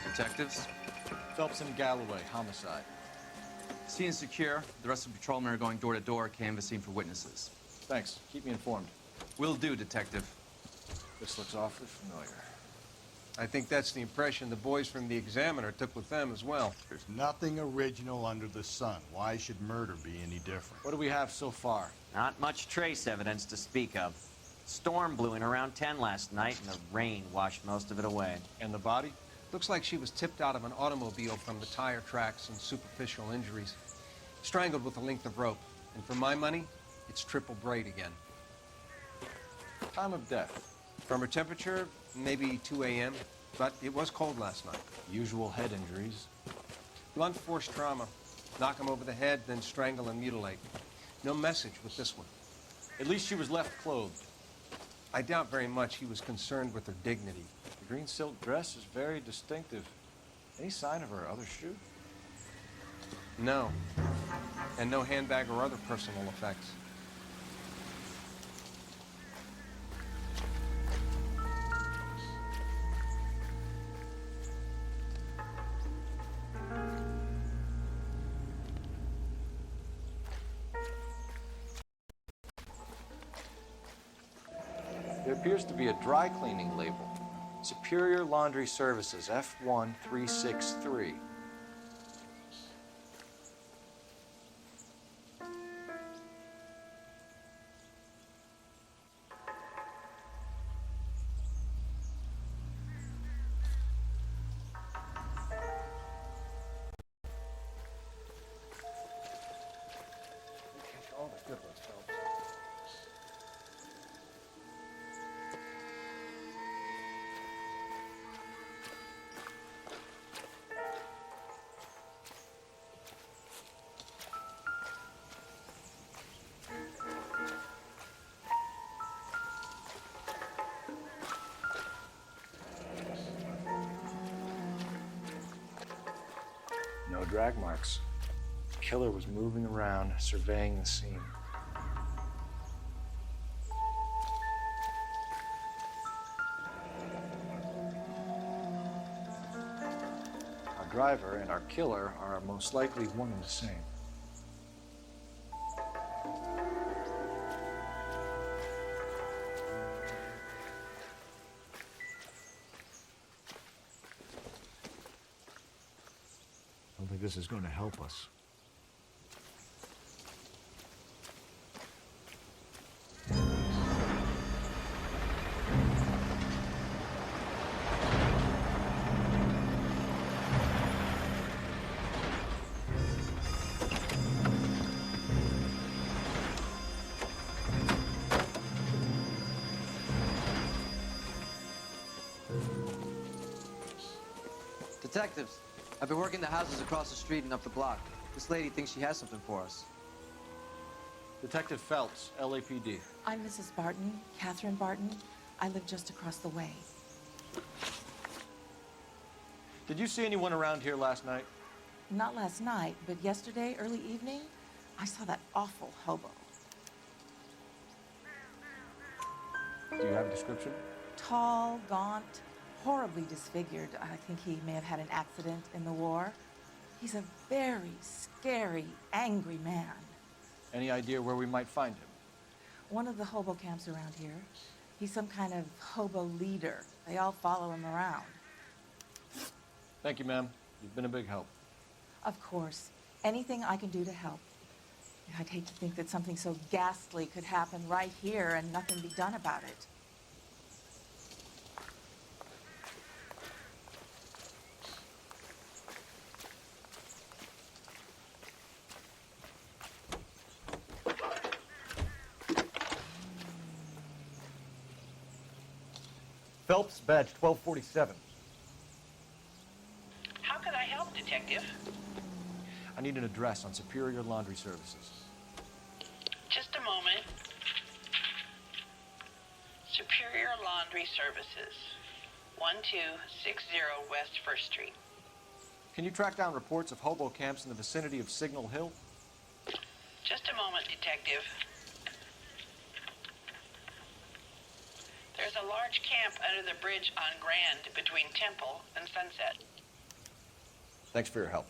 Detectives? Phelps and Galloway, homicide. Scene is secure. The rest of the patrolmen are going door to door, canvassing for witnesses. Thanks. Keep me informed. Will do, Detective. This looks awfully familiar. I think that's the impression the boys from the Examiner took with them as well. There's nothing original under the sun. Why should murder be any different? What do we have so far? Not much trace evidence to speak of. Storm blew in around 10 last night, and the rain washed most of it away. And the body? Looks like she was tipped out of an automobile from the tire tracks and superficial injuries. Strangled with a length of rope. And for my money, it's triple braid again. Time of death? From her temperature, maybe 2 a.m., but it was cold last night. Usual head injuries. Blunt force trauma. Knock him over the head, then strangle and mutilate. No message with this one. At least she was left clothed. I doubt very much he was concerned with her dignity. The green silk dress is very distinctive. Any sign of her other shoe? No. And no handbag or other personal effects. There appears to be a dry cleaning label. Superior Laundry Services, F1363. All the good ones, Phelps. No drag marks. The killer was moving around, surveying the scene. Our driver and our killer are most likely one and the same. I don't think this is going to help us. Detectives, I've been working the houses across the street and up the block. This lady thinks she has something for us. Detective Phelps, LAPD. I'm Mrs. Barton, Catherine Barton. I live just across the way. Did you see anyone around here last night? Not last night, but yesterday, early evening, I saw that awful hobo. Do you have a description? Tall, gaunt, horribly disfigured. I think he may have had an accident in the war. He's a very scary, angry man. Any idea where we might find him? One of the hobo camps around here. He's some kind of hobo leader. They all follow him around. Thank you, ma'am. You've been a big help. Of course. Anything I can do to help. I'd hate to think that something so ghastly could happen right here and nothing be done about it. Phelps, badge 1247. How can I help? help, Detective? I need an address on Superior Laundry Services. Just a moment. Superior Laundry Services, 1260 West 1st Street. Can you track down reports of hobo camps in the vicinity of Signal Hill? Just a moment, Detective. There's a large camp under the bridge on Grand between Temple and Sunset. Thanks for your help.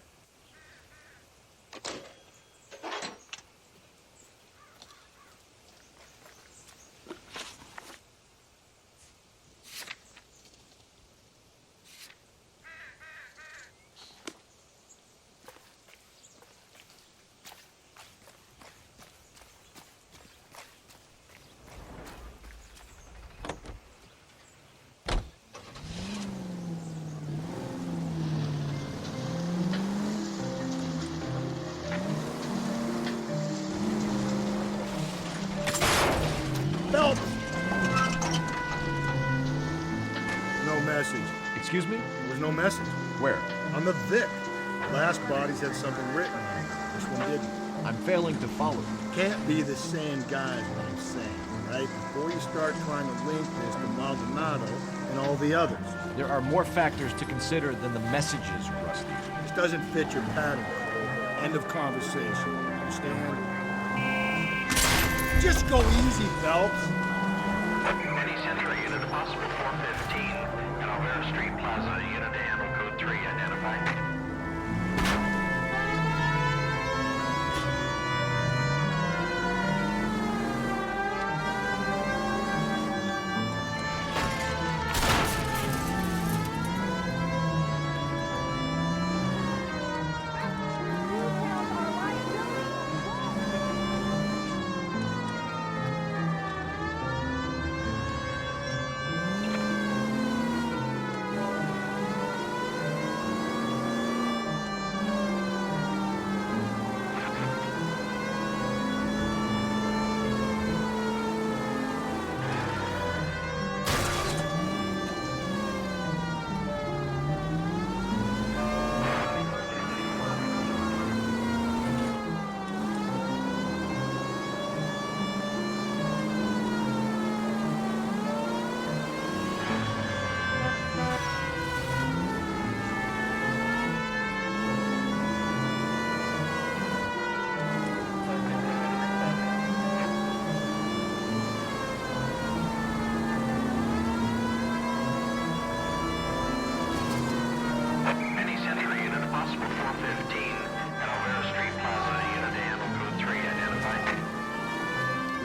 Phelps! No message. Excuse me? There was no message. Where? On the Vic. The last bodies had something written on it. This one didn't. I'm failing to follow. Can't be the same guy, is what I'm saying, right? Before you start trying to link this to Maldonado and all the others. There are more factors to consider than the messages, Rusty. This doesn't fit your pattern. End of conversation. Understand? Just go easy, Phelps. Any Century unit, possible 415 at Alvera Street Plaza, unit to handle code 3 identified. Any Century unit, possible 415 at Alvera Street Plaza, unit to handle code 3 identified.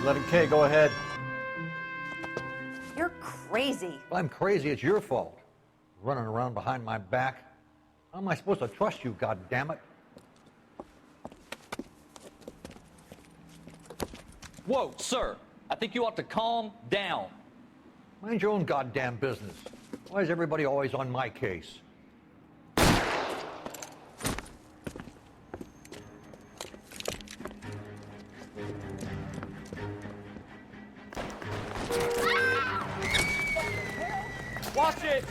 11K, go ahead. You're crazy. If I'm crazy, it's your fault. Running around behind my back. How am I supposed to trust you, goddammit? Whoa, sir. I think you ought to calm down. Mind your own goddamn business. Why is everybody always on my case? Watch it!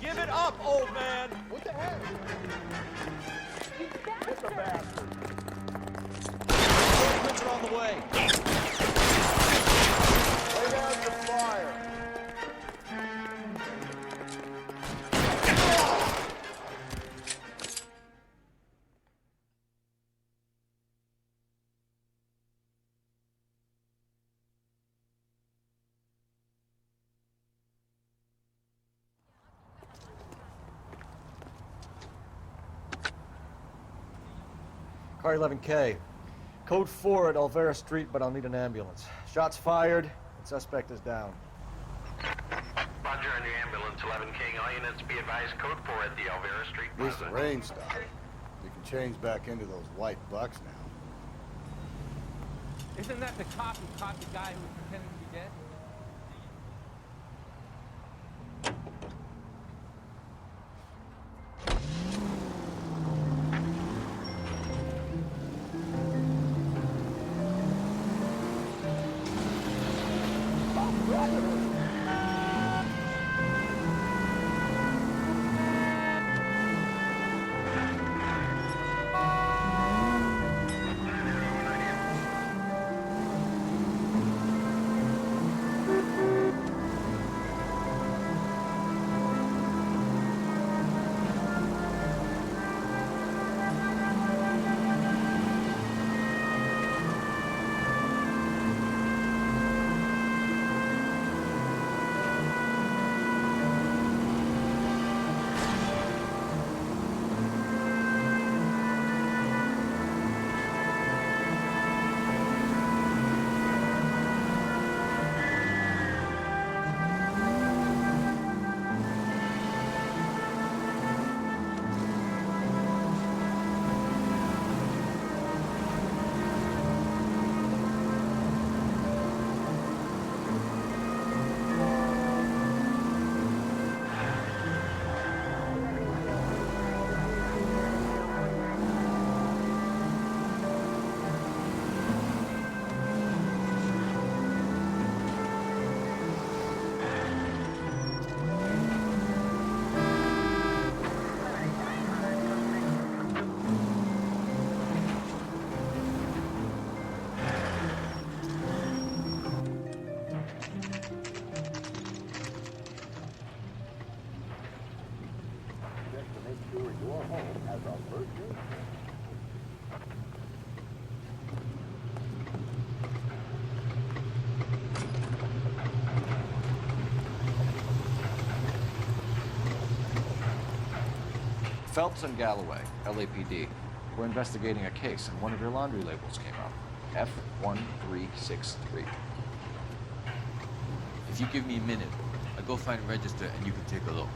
Give it up, old man! What the heck? Get the bastard. Put it on the way. Lay down your fire. Car 11K. Code 4 at Alvera Street, but I'll need an ambulance. Shots fired, and suspect is down. Roger on your ambulance, 11K. All units be advised, code 4 at the Alvera Street At least Plaza. the rain stopped. You can change back into those white bucks now. Isn't that the cop who caught the guy who was pretending to be dead? Phelps and Galloway, LAPD. We're investigating a case, and one of your laundry labels came up. F1363. If you give me a minute, I'll go find a register and you can take a look.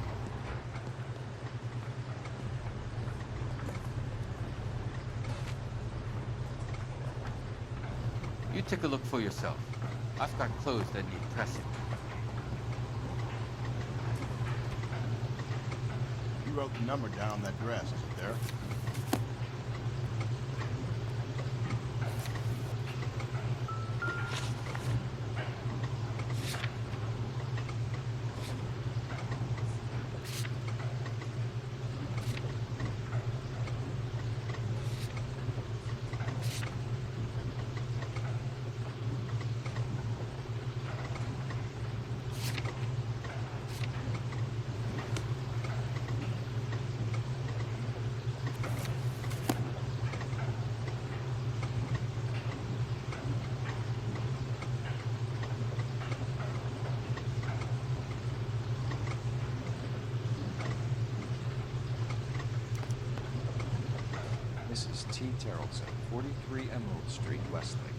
You take a look for yourself. I've got clothes that need pressing. You wrote the number down on that dress, is it there? Mrs. T. Terrellson, 43 Emerald Street, Westlake.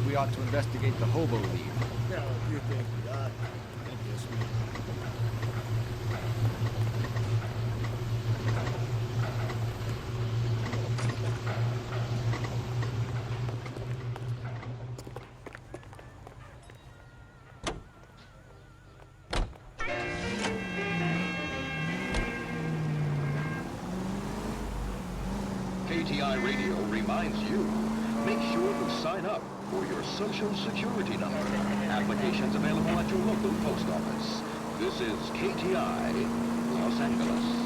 We ought to investigate the hobo lead. Yeah, if you think we ought, I think yes, we KTI Radio reminds you, make sure to sign up for your Social Security number. Applications available at your local post office. This is KTI, Los Angeles.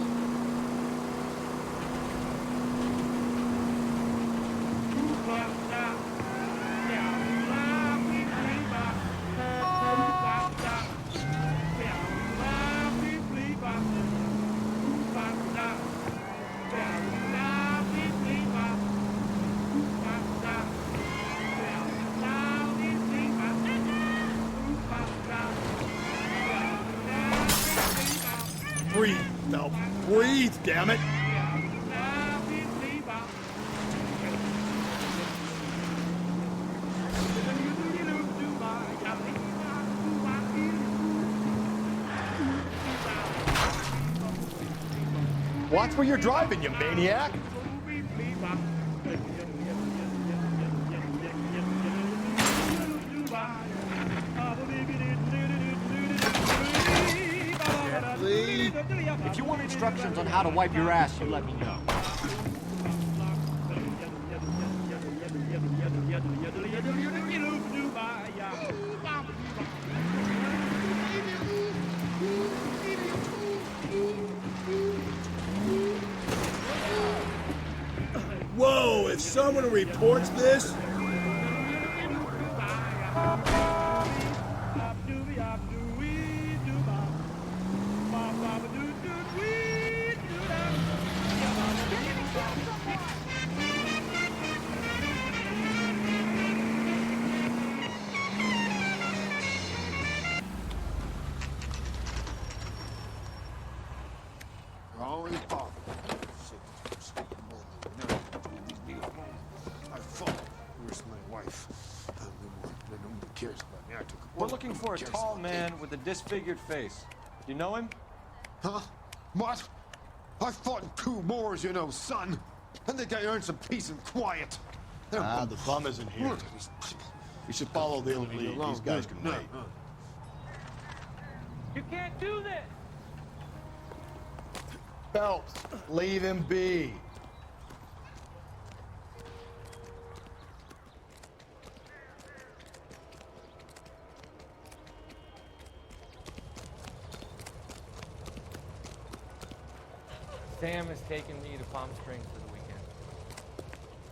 breathe. Now breathe, damn it. Watch where you're driving, you maniac. If you want instructions on how to wipe your ass, you let me know. Whoa, if someone reports this... Always bother. I fought. Where's my wife? Nobody cares about me. I took a We're looking for a tall man with a disfigured face. Do you know him? Huh? What? I fought in 2 wars, you know, son. I think I earned some peace and quiet. The bum isn't here. We should follow the other lead. These guys can wait. You can't do this! Phelps, leave him be. Sam has taken me to Palm Springs for the weekend.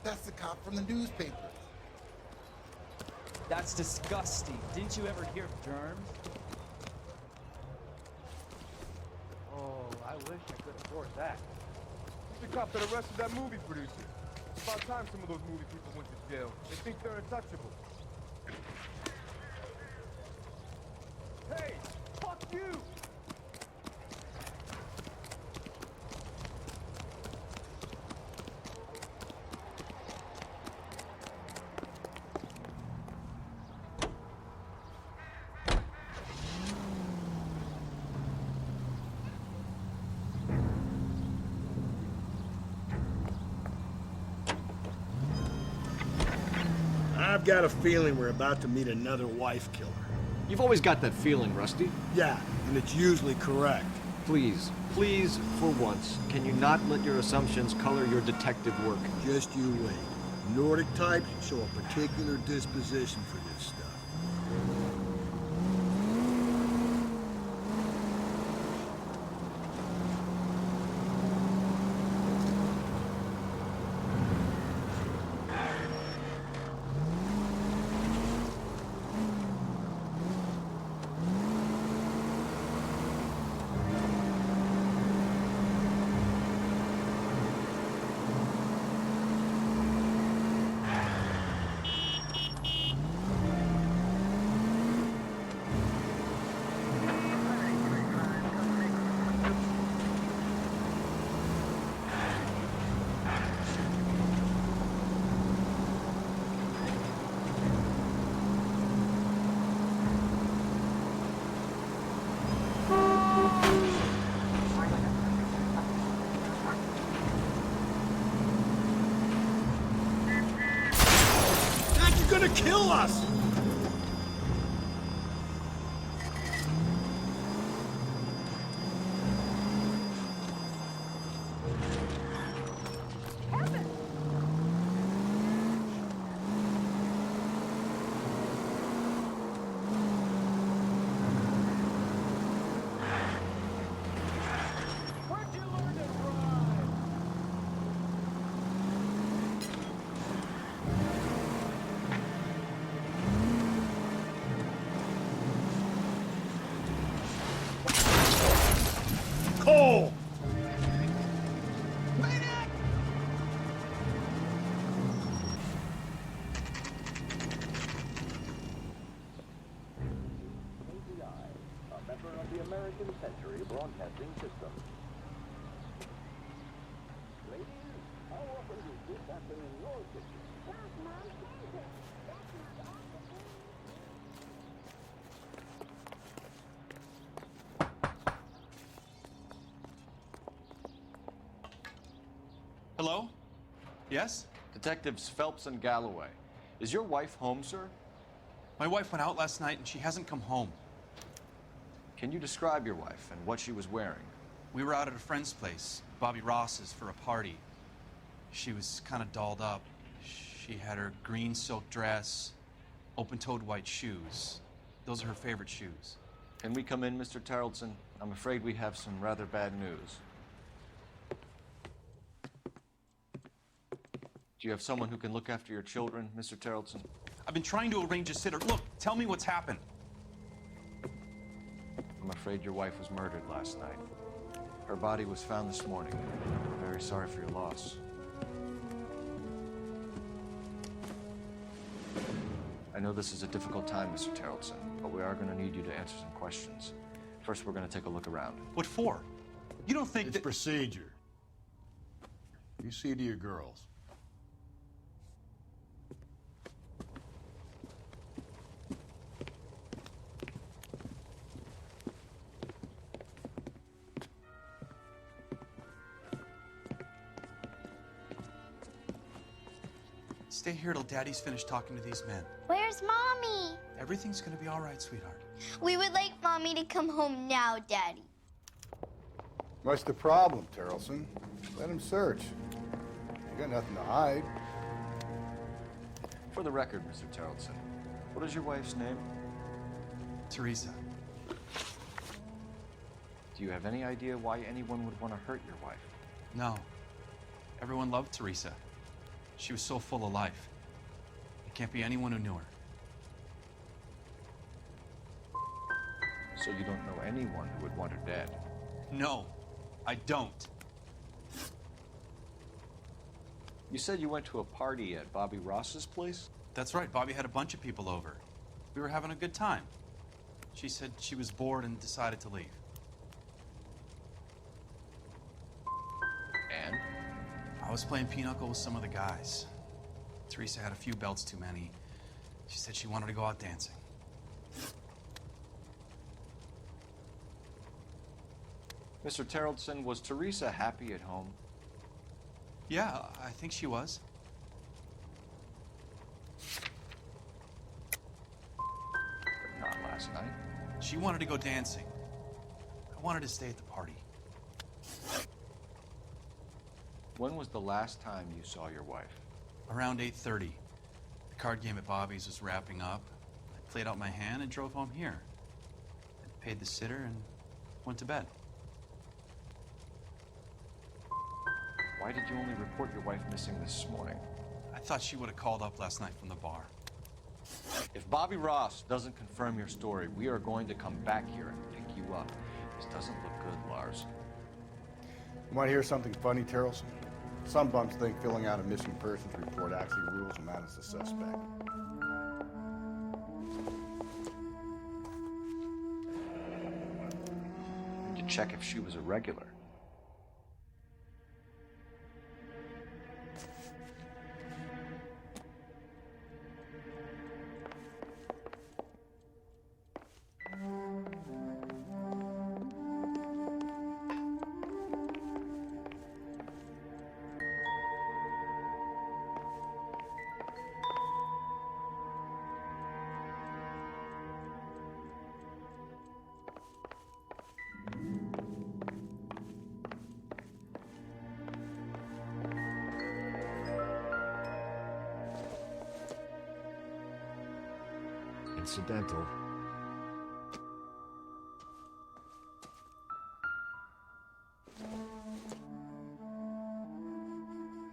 That's the cop from the newspaper. That's disgusting. Didn't you ever hear of germs? Oh, I wish I could afford that. He's the cop that arrested that movie producer. It's about time some of those movie people went to jail. They think they're untouchable. Hey, fuck you! I've got a feeling we're about to meet another wife killer. You've always got that feeling, Rusty. Yeah, and it's usually correct. Please, please, for once, can you not let your assumptions color your detective work? Just you wait. Nordic types show a particular disposition for this stuff. You're gonna kill us! Cole! a member of the American Century Broadcasting System. Ladies, how often does this happen in your kitchen? Hello? Yes? Detectives Phelps and Galloway. Is your wife home, sir? My wife went out last night and she hasn't come home. Can you describe your wife and what she was wearing? We were out at a friend's place, Bobby Ross's, for a party. She was kind of dolled up. She had her green silk dress, open-toed white shoes. Those are her favorite shoes. Can we come in, Mr. Tarleton? I'm afraid we have some rather bad news. Do you have someone who can look after your children, Mr. Tarleton? I've been trying to arrange a sitter. Look, tell me what's happened. I'm afraid your wife was murdered last night. Her body was found this morning. I'm very sorry for your loss. I know this is a difficult time, Mr. Tarleton, but we are going to need you to answer some questions. First, we're going to take a look around. What for? You don't think it's procedure. You see to your girls. Stay here till Daddy's finished talking to these men. Where's Mommy? Everything's gonna be all right, sweetheart. We would like Mommy to come home now, Daddy. What's the problem, Terrelson? Let him search. You got nothing to hide. For the record, Mr. Terrelson, what is your wife's name? Teresa. Do you have any idea why anyone would want to hurt your wife? No. Everyone loved Teresa. She was so full of life. It can't be anyone who knew her. So you don't know anyone who would want her dead? No, I don't. You said you went to a party at Bobby Ross's place? That's right. Bobby had a bunch of people over. We were having a good time. She said she was bored and decided to leave. And? I was playing pinochle with some of the guys. Teresa had a few belts too many. She said she wanted to go out dancing. Mr. Terrelson, was Teresa happy at home? Yeah, I think she was. But not last night. She wanted to go dancing. I wanted to stay at the party. When was the last time you saw your wife? Around 8:30. The card game at Bobby's was wrapping up. I played out my hand and drove home here. I paid the sitter and went to bed. Why did you only report your wife missing this morning? I thought she would have called up last night from the bar. If Bobby Ross doesn't confirm your story, we are going to come back here and pick you up. This doesn't look good, Lars. You want to hear something funny, Terrelson? Some bums think filling out a missing persons report actually rules him out as a suspect. To check if she was a regular. Incidental.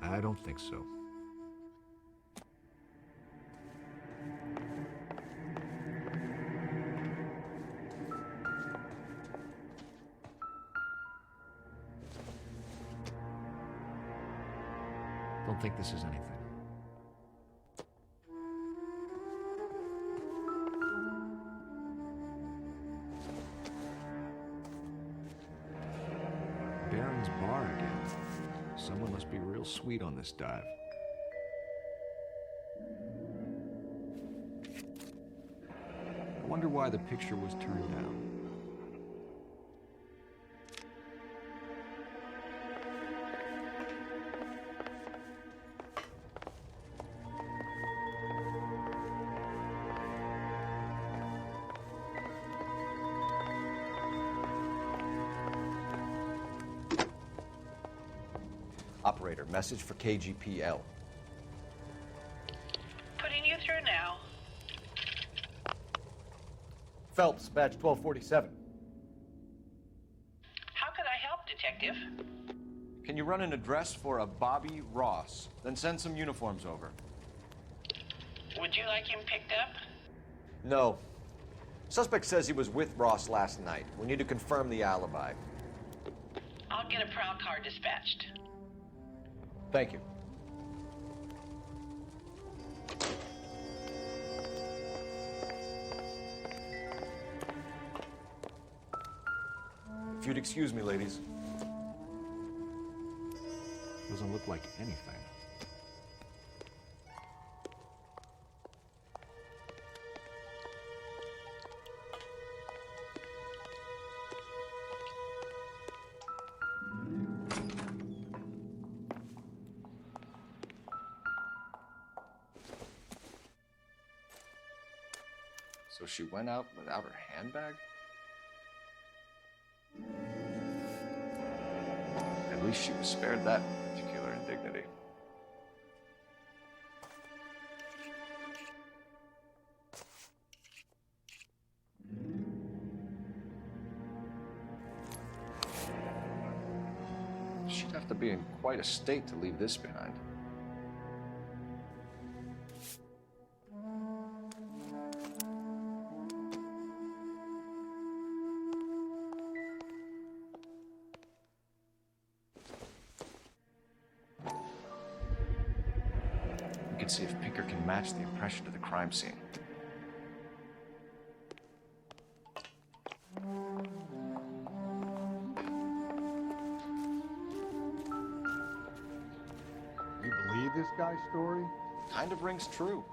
I don't think so. Don't think this is anything. Baron's bar again. Someone must be real sweet on this dive. I wonder why the picture was turned down. Operator, message for KGPL. Putting you through now. Phelps, badge 1247. How could I help, Detective? Can you run an address for a Bobby Ross? Then send some uniforms over. Would you like him picked up? No. Suspect says he was with Ross last night. We need to confirm the alibi. I'll get a prowl car dispatched. Thank you. If you'd excuse me, ladies. Doesn't look like anything. So she went out without her handbag? At least she was spared that particular indignity. She'd have to be in quite a state to leave this behind. We can see if Pinker can match the impression to the crime scene. You believe this guy's story? Kind of rings true.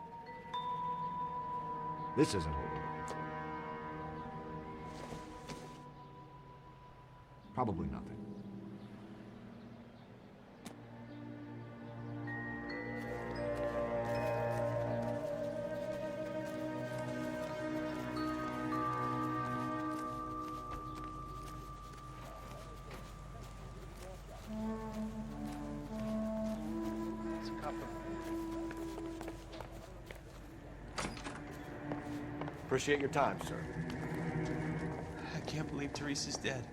This isn't what we're looking for. Probably nothing. Appreciate your time, sir. I can't believe Teresa's dead.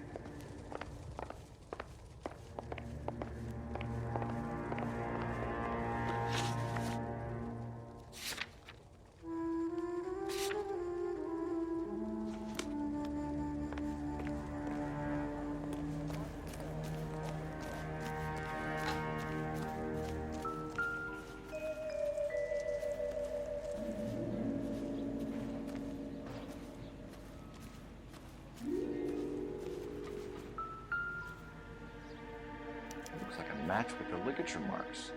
Looks like a match with the ligature marks.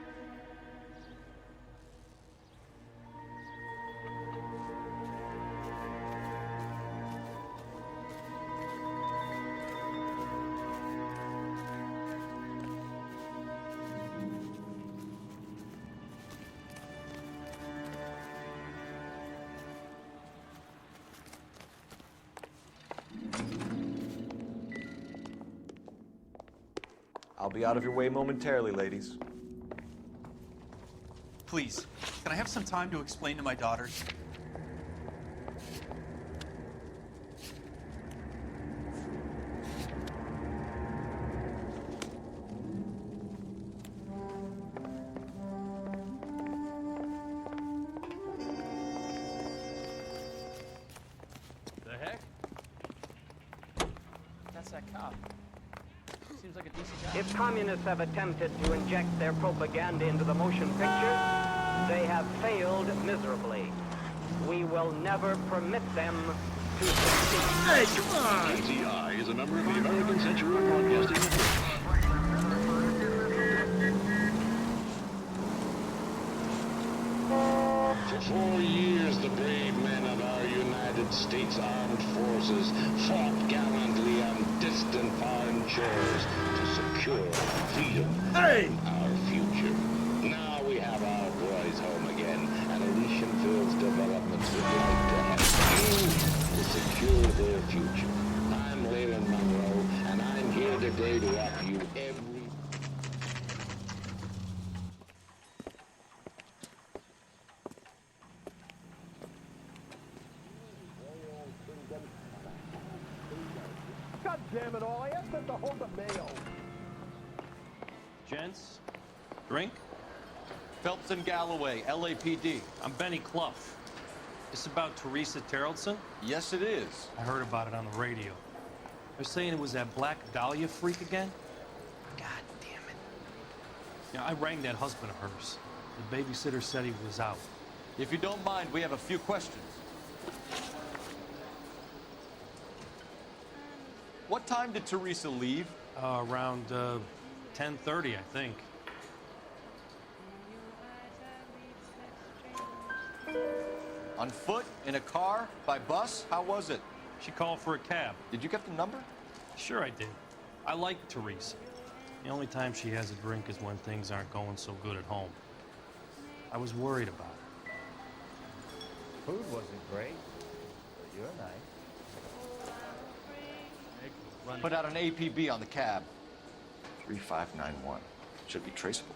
I'll be out of your way momentarily, ladies. Please, can I have some time to explain to my daughters? The heck? That's that cop. Seems like a decent guy. If communists have attempted to inject their propaganda into the motion picture, they have failed miserably. We will never permit them to succeed. Hey, come on! KTI is a member of the American Century Broadcasting Network. For 4 years, the brave men of our United States Armed Forces fought gallantly on distant foreign shores to secure freedom and our future. Now we have our boys home again, and Elysian-Field's developments would like to help you to secure their future. I'm Leland Monroe, and I'm here today to offer you every... God damn it all, I asked them to hold the mail. Gents, drink? Phelps and Galloway, LAPD. I'm Benny Clough. This about Teresa Terrellson? Yes, it is. I heard about it on the radio. They're saying it was that Black Dahlia freak again? God damn it. Yeah, I rang that husband of hers. The babysitter said he was out. If you don't mind, we have a few questions. What time did Teresa leave? Around 10:30, I think. On foot? In a car? By bus? How was it? She called for a cab. Did you get the number? Sure I did. I like Teresa. The only time she has a drink is when things aren't going so good at home. I was worried about her. Food wasn't great, but you're nice. Put out an APB on the cab. 3591. Should be traceable.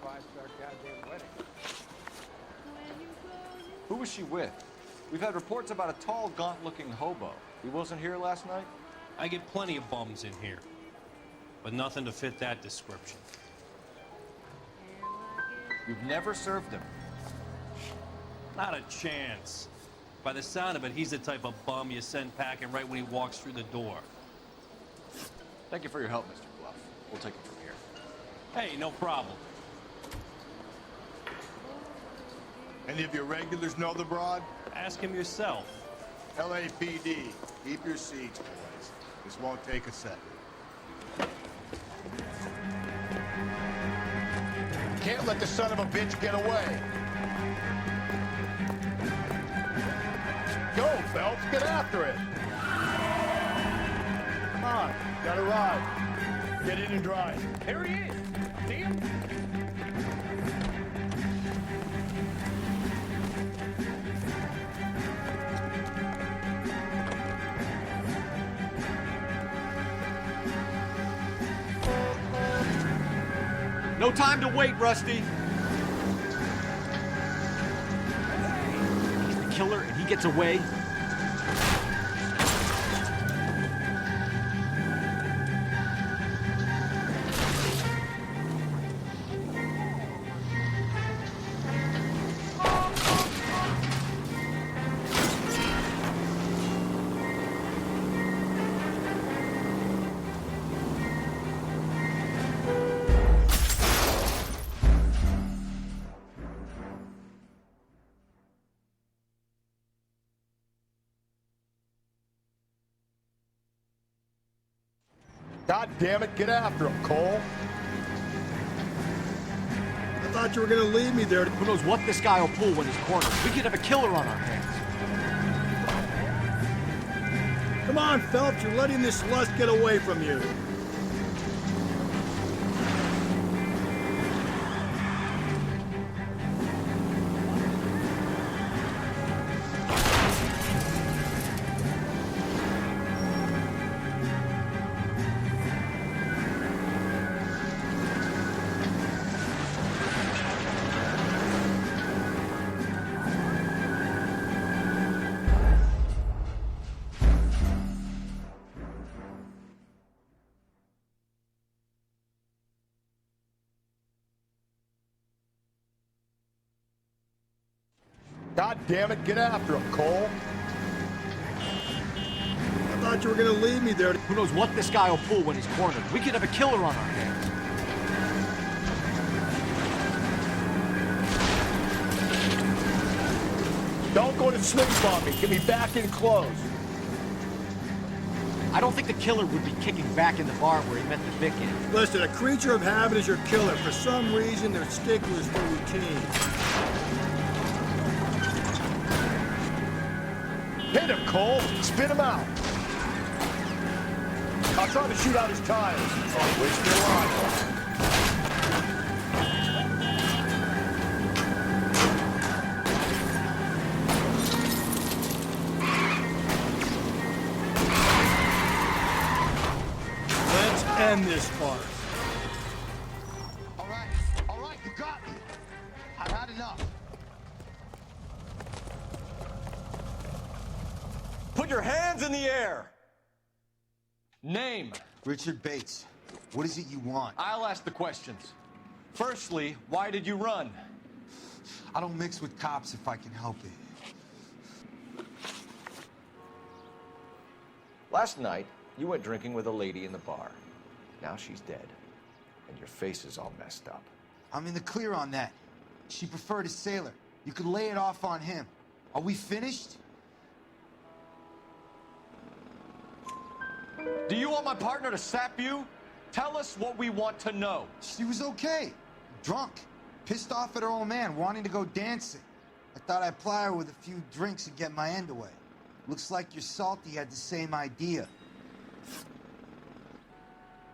Five-star goddamn wedding. Who was she with? We've had reports about a tall, gaunt-looking hobo. He wasn't here last night? I get plenty of bums in here, but nothing to fit that description. You've never served him? Not a chance. By the sound of it, he's the type of bum you send packing right when he walks through the door. Thank you for your help, Mr. Bluff. We'll take it from here. Hey, no problem. Any of your regulars know the broad? Ask him yourself. LAPD, keep your seats, boys. This won't take a second. Can't let the son of a bitch get away. Go, Phelps, get after it. Come on, gotta ride. Get in and drive. There he is. See him? No time to wait, Rusty. He's the killer and he gets away. God damn it, get after him, Cole. I thought you were gonna leave me there. Who knows what this guy will pull when he's cornered. We could have a killer on our hands. Come on, Phelps, you're letting this lust get away from you. God damn it, get after him, Cole. I thought you were gonna leave me there. Who knows what this guy will pull when he's cornered. We could have a killer on our hands. Don't go to sleep on me. Get me back in close. I don't think the killer would be kicking back in the bar where he met the Vic in. Listen, a creature of habit is your killer. For some reason, they're sticklers for routine. Hit him, Cole. Spit him out. I'll try to shoot out his tires. Oh, waste your life. Let's end this farce. All right, you got me. I've had enough. Put your hands in the air! Name. Richard Bates. What is it you want? I'll ask the questions. Firstly, why did you run? I don't mix with cops if I can help it. Last night, you went drinking with a lady in the bar. Now she's dead, and your face is all messed up. I'm in the clear on that. She preferred a sailor. You could lay it off on him. Are we finished? Do you want my partner to sap you? Tell us what we want to know. She was okay. Drunk. Pissed off at her old man, wanting to go dancing. I thought I'd ply her with a few drinks and get my end away. Looks like your Salty had the same idea.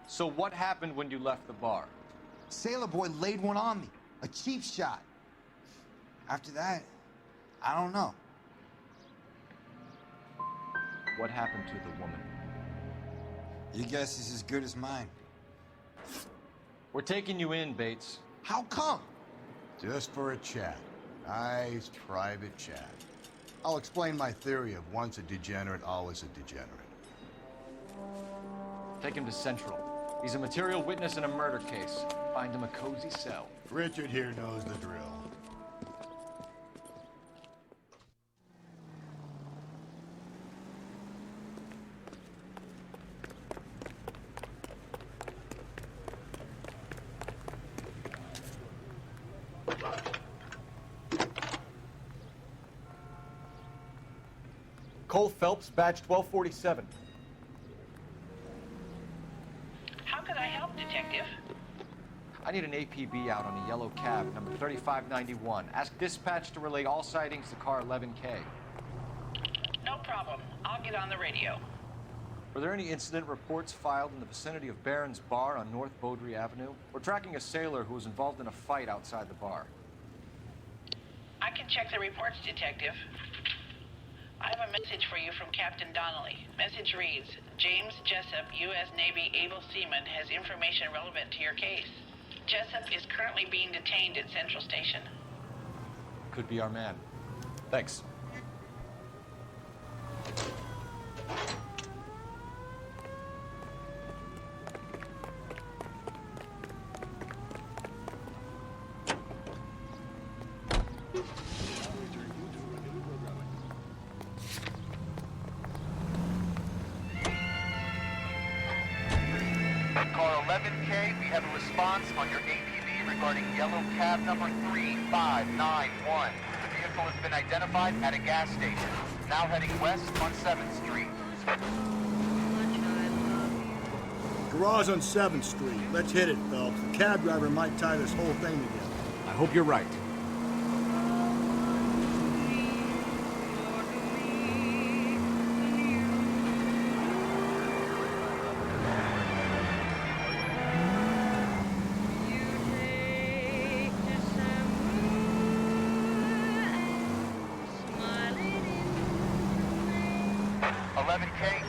So what happened when you left the bar? Sailor boy laid one on me. A cheap shot. After that, I don't know. What happened to the woman? Your guess is as good as mine. We're taking you in, Bates. How come? Just for a chat. Nice private chat. I'll explain my theory of once a degenerate, always a degenerate. Take him to Central. He's a material witness in a murder case. Find him a cozy cell. Richard here knows the drill. Cole Phelps, badge 1247. How can I help, Detective? I need an APB out on a yellow cab, number 3591. Ask dispatch to relay all sightings to car 11K. No problem. I'll get on the radio. Were there any incident reports filed in the vicinity of Barron's Bar on North Beaudry Avenue? We're tracking a sailor who was involved in a fight outside the bar. I can check the reports, Detective. I have a message for you from Captain Donnelly. Message reads, James Jessup, U.S. Navy able seaman, has information relevant to your case. Jessup is currently being detained at Central Station. Could be our man. Thanks. Car 11K, we have a response on your APB regarding yellow cab number 3591. The vehicle has been identified at a gas station. Now heading west on 7th Street. Garage on 7th Street. Let's hit it, Phelps. The cab driver might tie this whole thing together. I hope you're right.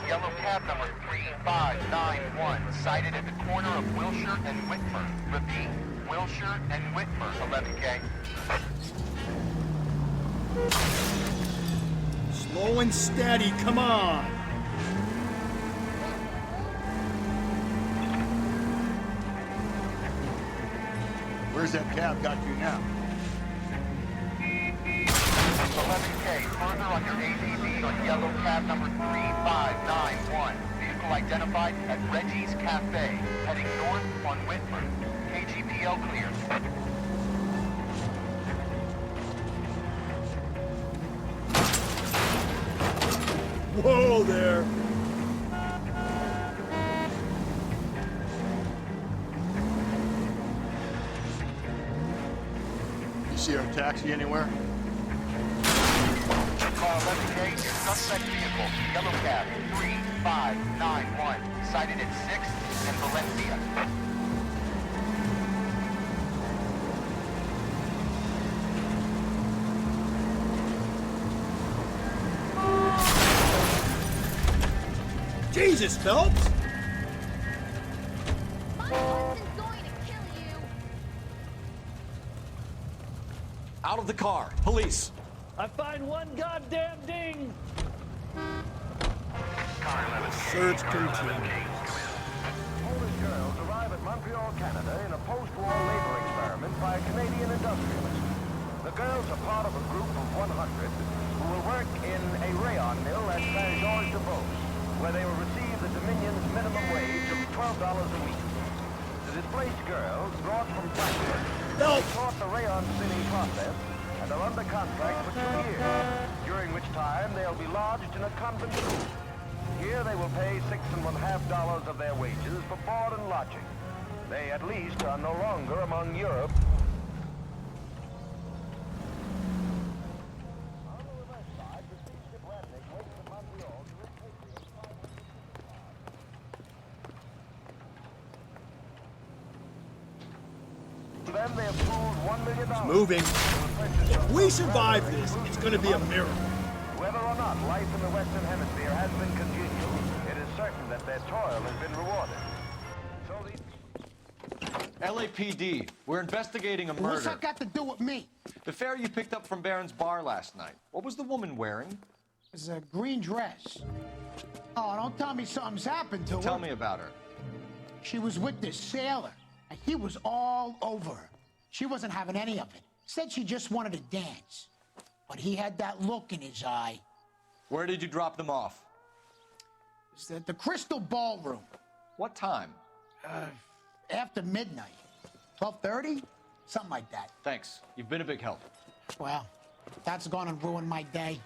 Yellow cab number 3591, sighted at the corner of Wilshire and Whitmer. Repeat, Wilshire and Whitmer, 11K. Slow and steady, come on! Where's that cab got you now? 11K, further on your APB on yellow cab number 3591. Vehicle identified at Reggie's Cafe, heading north on Whitmer. KGPL cleared. Whoa there! You see our taxi anywhere? Car 11K, your suspect vehicle, yellow cab 3591, sighted at 6th and Valencia. Jesus, Phelps! My husband's going to kill you. Out of the car. Police. I find one goddamn ding! Search continues. Polish girls arrive at Montreal, Canada in a post-war labor experiment by a Canadian industrialist. The girls are part of a group of 100 who will work in a rayon mill at Saint-Georges-de-Beauce, where they will receive the Dominion's minimum wage of $12 a week. The displaced girls, brought from Frankfurt, are taught the rayon spinning process and are under contract for 2 years, during which time they'll be lodged in a convent school. Here they will pay $6.50 of their wages for board and lodging. They at least are no longer among Europe. them, they have pooled $1 million. It's moving. If we survive this, it's going to be a miracle. Whether or not life in the Western Hemisphere has been congenial, it is certain that their toil has been rewarded. LAPD, we're investigating a murder. What's that got to do with me? The fare you picked up from Barron's bar last night. What was the woman wearing? It's a green dress. Oh, don't tell me something's happened to her. Tell me about her. She was with this sailor, and he was all over her. She wasn't having any of it. Said she just wanted to dance. But he had that look in his eye. Where did you drop them off? It's at the Crystal Ballroom. What time? After midnight. 12:30? Something like that. Thanks. You've been a big help. Well, that's gonna ruin my day.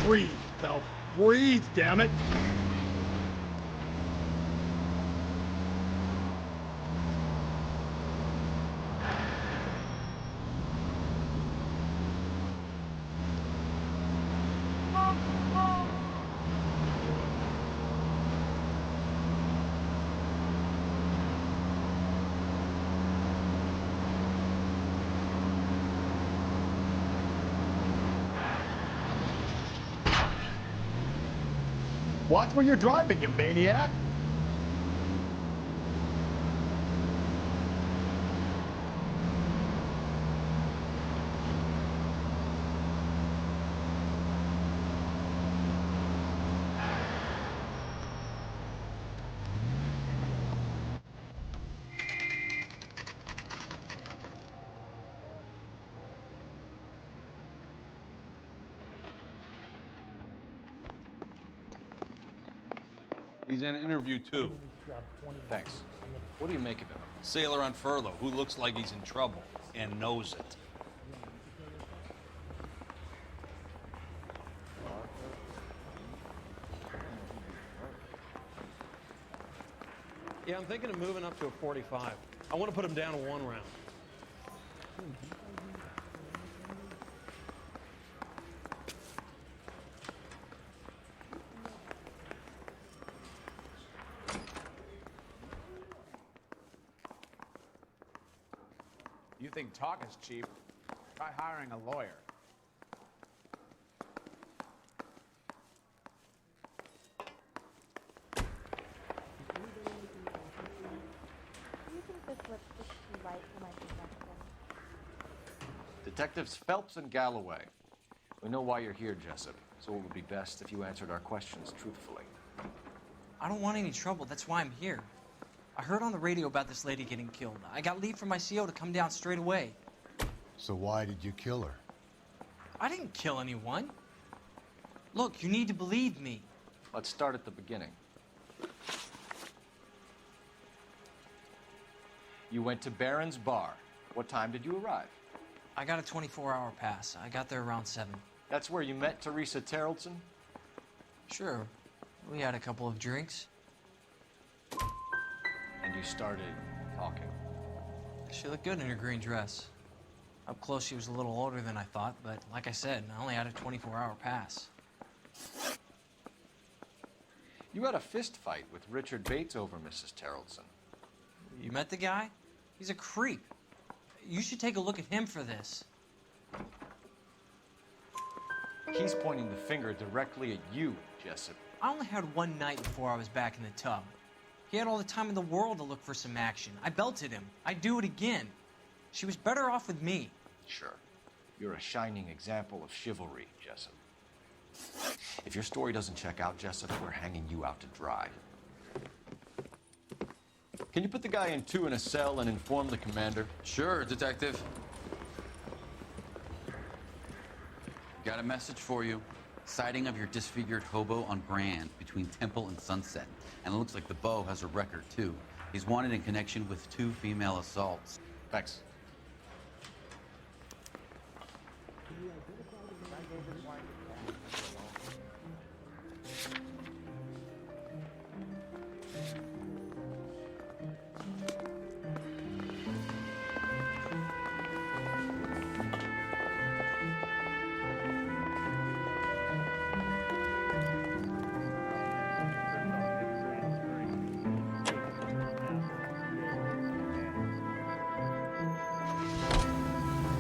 Breathe, Phelps. Breathe, damn it. Watch where you're driving, you maniac. He's in an interview, too. Thanks. What do you make of him? Sailor on furlough who looks like he's in trouble and knows it. Yeah, I'm thinking of moving up to a 45. I want to put him down to 1 round. You think talk is cheap? Try hiring a lawyer. Do you think this lipstick's too light for my complexion? Detectives Phelps and Galloway. We know why you're here, Jessup, so it would be best if you answered our questions truthfully. I don't want any trouble. That's why I'm here. I heard on the radio about this lady getting killed. I got leave from my CO to come down straight away. So why did you kill her? I didn't kill anyone. Look, you need to believe me. Let's start at the beginning. You went to Barron's bar. What time did you arrive? I got a 24-hour pass. I got there around 7. That's where you met Teresa Terrellson? Sure. We had a couple of drinks. And you started talking. She looked good in her green dress. Up close, she was a little older than I thought, but like I said, I only had a 24-hour pass. You had a fist fight with Richard Bates over Mrs. Terrellson. You met the guy? He's a creep. You should take a look at him for this. He's pointing the finger directly at you, Jessup. I only had one night before I was back in the tub. He had all the time in the world to look for some action. I belted him. I'd do it again. She was better off with me. Sure. You're a shining example of chivalry, Jessup. If your story doesn't check out, Jessup, we're hanging you out to dry. Can you put the guy in 2 in a cell and inform the commander? Sure, Detective. Got a message for you. Sighting of your disfigured hobo on Grand between Temple and Sunset. And it looks like the Beau has a record, too. He's wanted in connection with 2 female assaults. Thanks.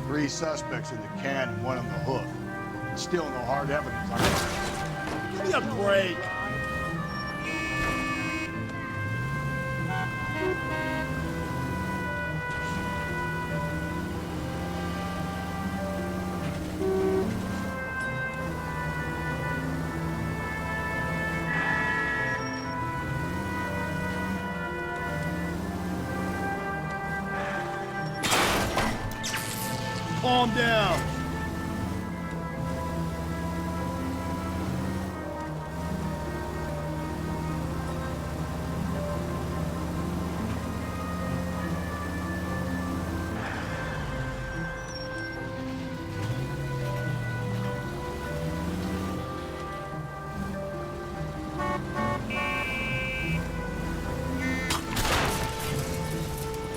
Three suspects in the can and one on the hook. Still no hard evidence on it. Give me a break. Calm down.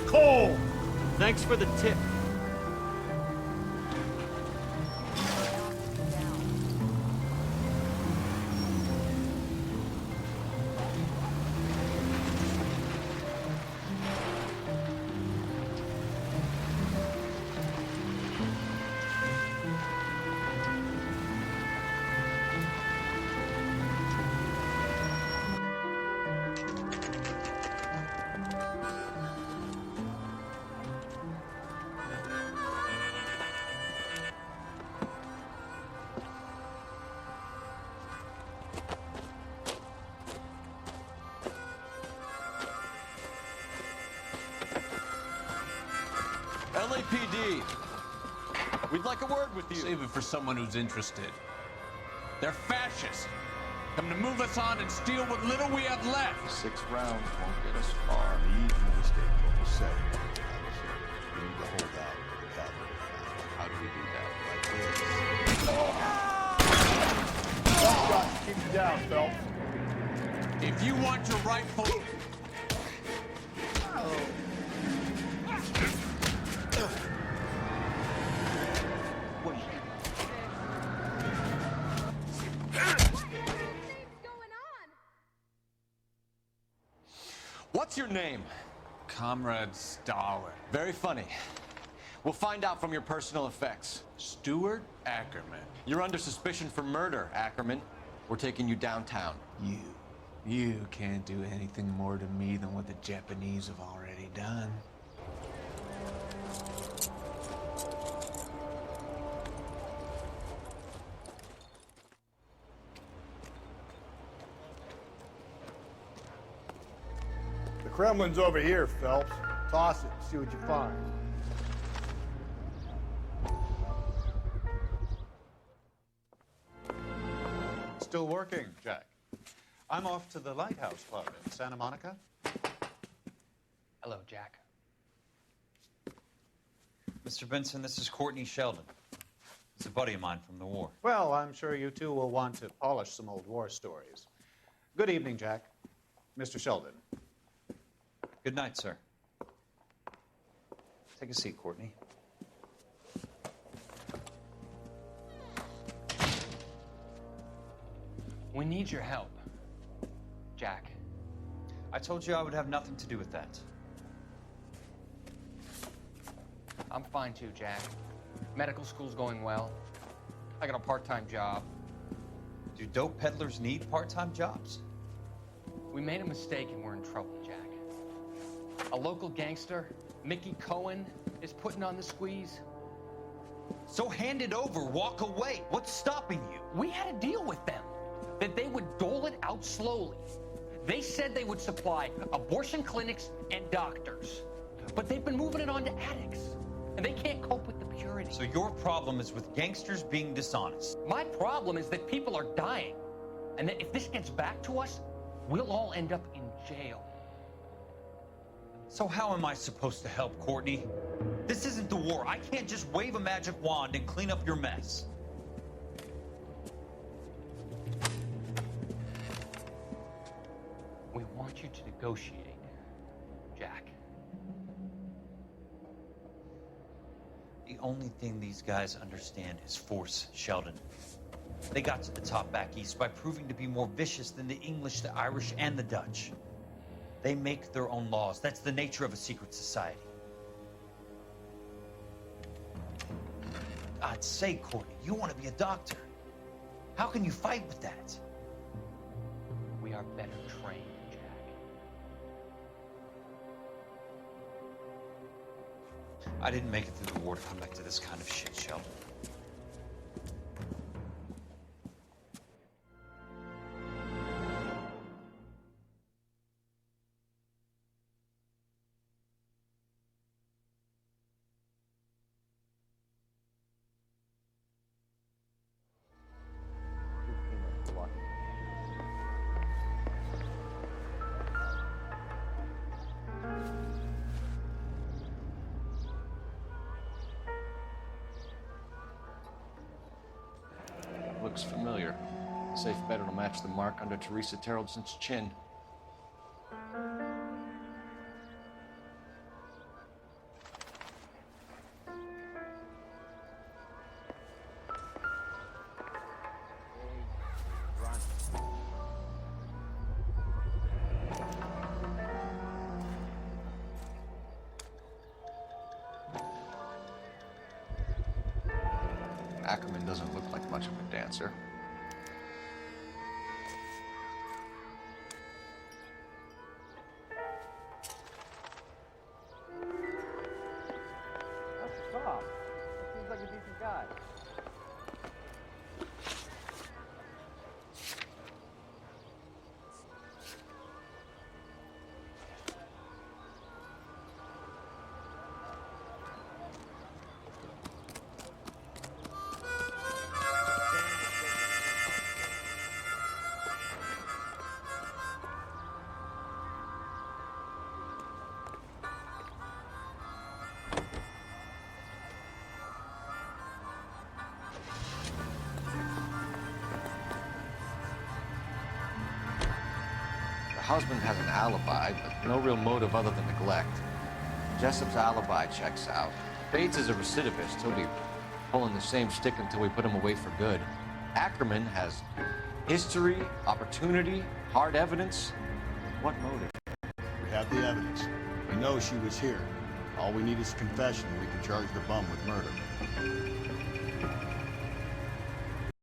Cole! Thanks for the tip. LAPD. We'd like a word with you. Save it for someone who's interested. They're fascists. Come to move us on and steal what little we have left. 6 rounds won't get us far. The easy mistake will say. We need to hold out for the cavalry. How do we do that? Like this. Shot, keep you down, Phelps. If you want your rightful... What's your name? Comrade Stalin. Very funny. We'll find out from your personal effects. Stuart Ackerman. You're under suspicion for murder, Ackerman. We're taking you downtown. You can't do anything more to me than what the Japanese have already done. The Kremlin's over here, Phelps. Toss it, see what you find. Still working, Jack. I'm off to the Lighthouse Club in Santa Monica. Hello, Jack. Mr. Benson, this is Courtney Sheldon. It's a buddy of mine from the war. Well, I'm sure you two will want to polish some old war stories. Good evening, Jack. Mr. Sheldon. Good night, sir. Take a seat, Courtney. We need your help, Jack. I told you I would have nothing to do with that. I'm fine too, Jack. Medical school's going well. I got a part-time job. Do dope peddlers need part-time jobs? We made a mistake and we're in trouble, Jack. A local gangster, Mickey Cohen, is putting on the squeeze. So hand it over, walk away. What's stopping you? We had a deal with them, that they would dole it out slowly. They said they would supply abortion clinics and doctors, but they've been moving it on to addicts, and they can't cope with the purity. So your problem is with gangsters being dishonest? My problem is that people are dying, and that if this gets back to us, we'll all end up in jail. So how am I supposed to help, Courtney? This isn't the war. I can't just wave a magic wand and clean up your mess. We want you to negotiate, Jack. The only thing these guys understand is force, Sheldon. They got to the top back east by proving to be more vicious than the English, the Irish, and the Dutch. They make their own laws. That's the nature of a secret society. God's sake, Courtney, you want to be a doctor. How can you fight with that? We are better trained, Jack. I didn't make it through the war to come back to this kind of shit, Sheldon. Looks familiar. Safe bet it'll match the mark under Teresa Terrelson's chin. Ackerman doesn't look like much of a dancer. That's Bob. That seems like a decent guy. Her husband has an alibi, but no real motive other than neglect. Jessup's alibi checks out. Bates is a recidivist. He'll be pulling the same stick until we put him away for good. Ackerman has history, opportunity, hard evidence. What motive? We have the evidence. We know she was here. All we need is a confession, and we can charge the bum with murder.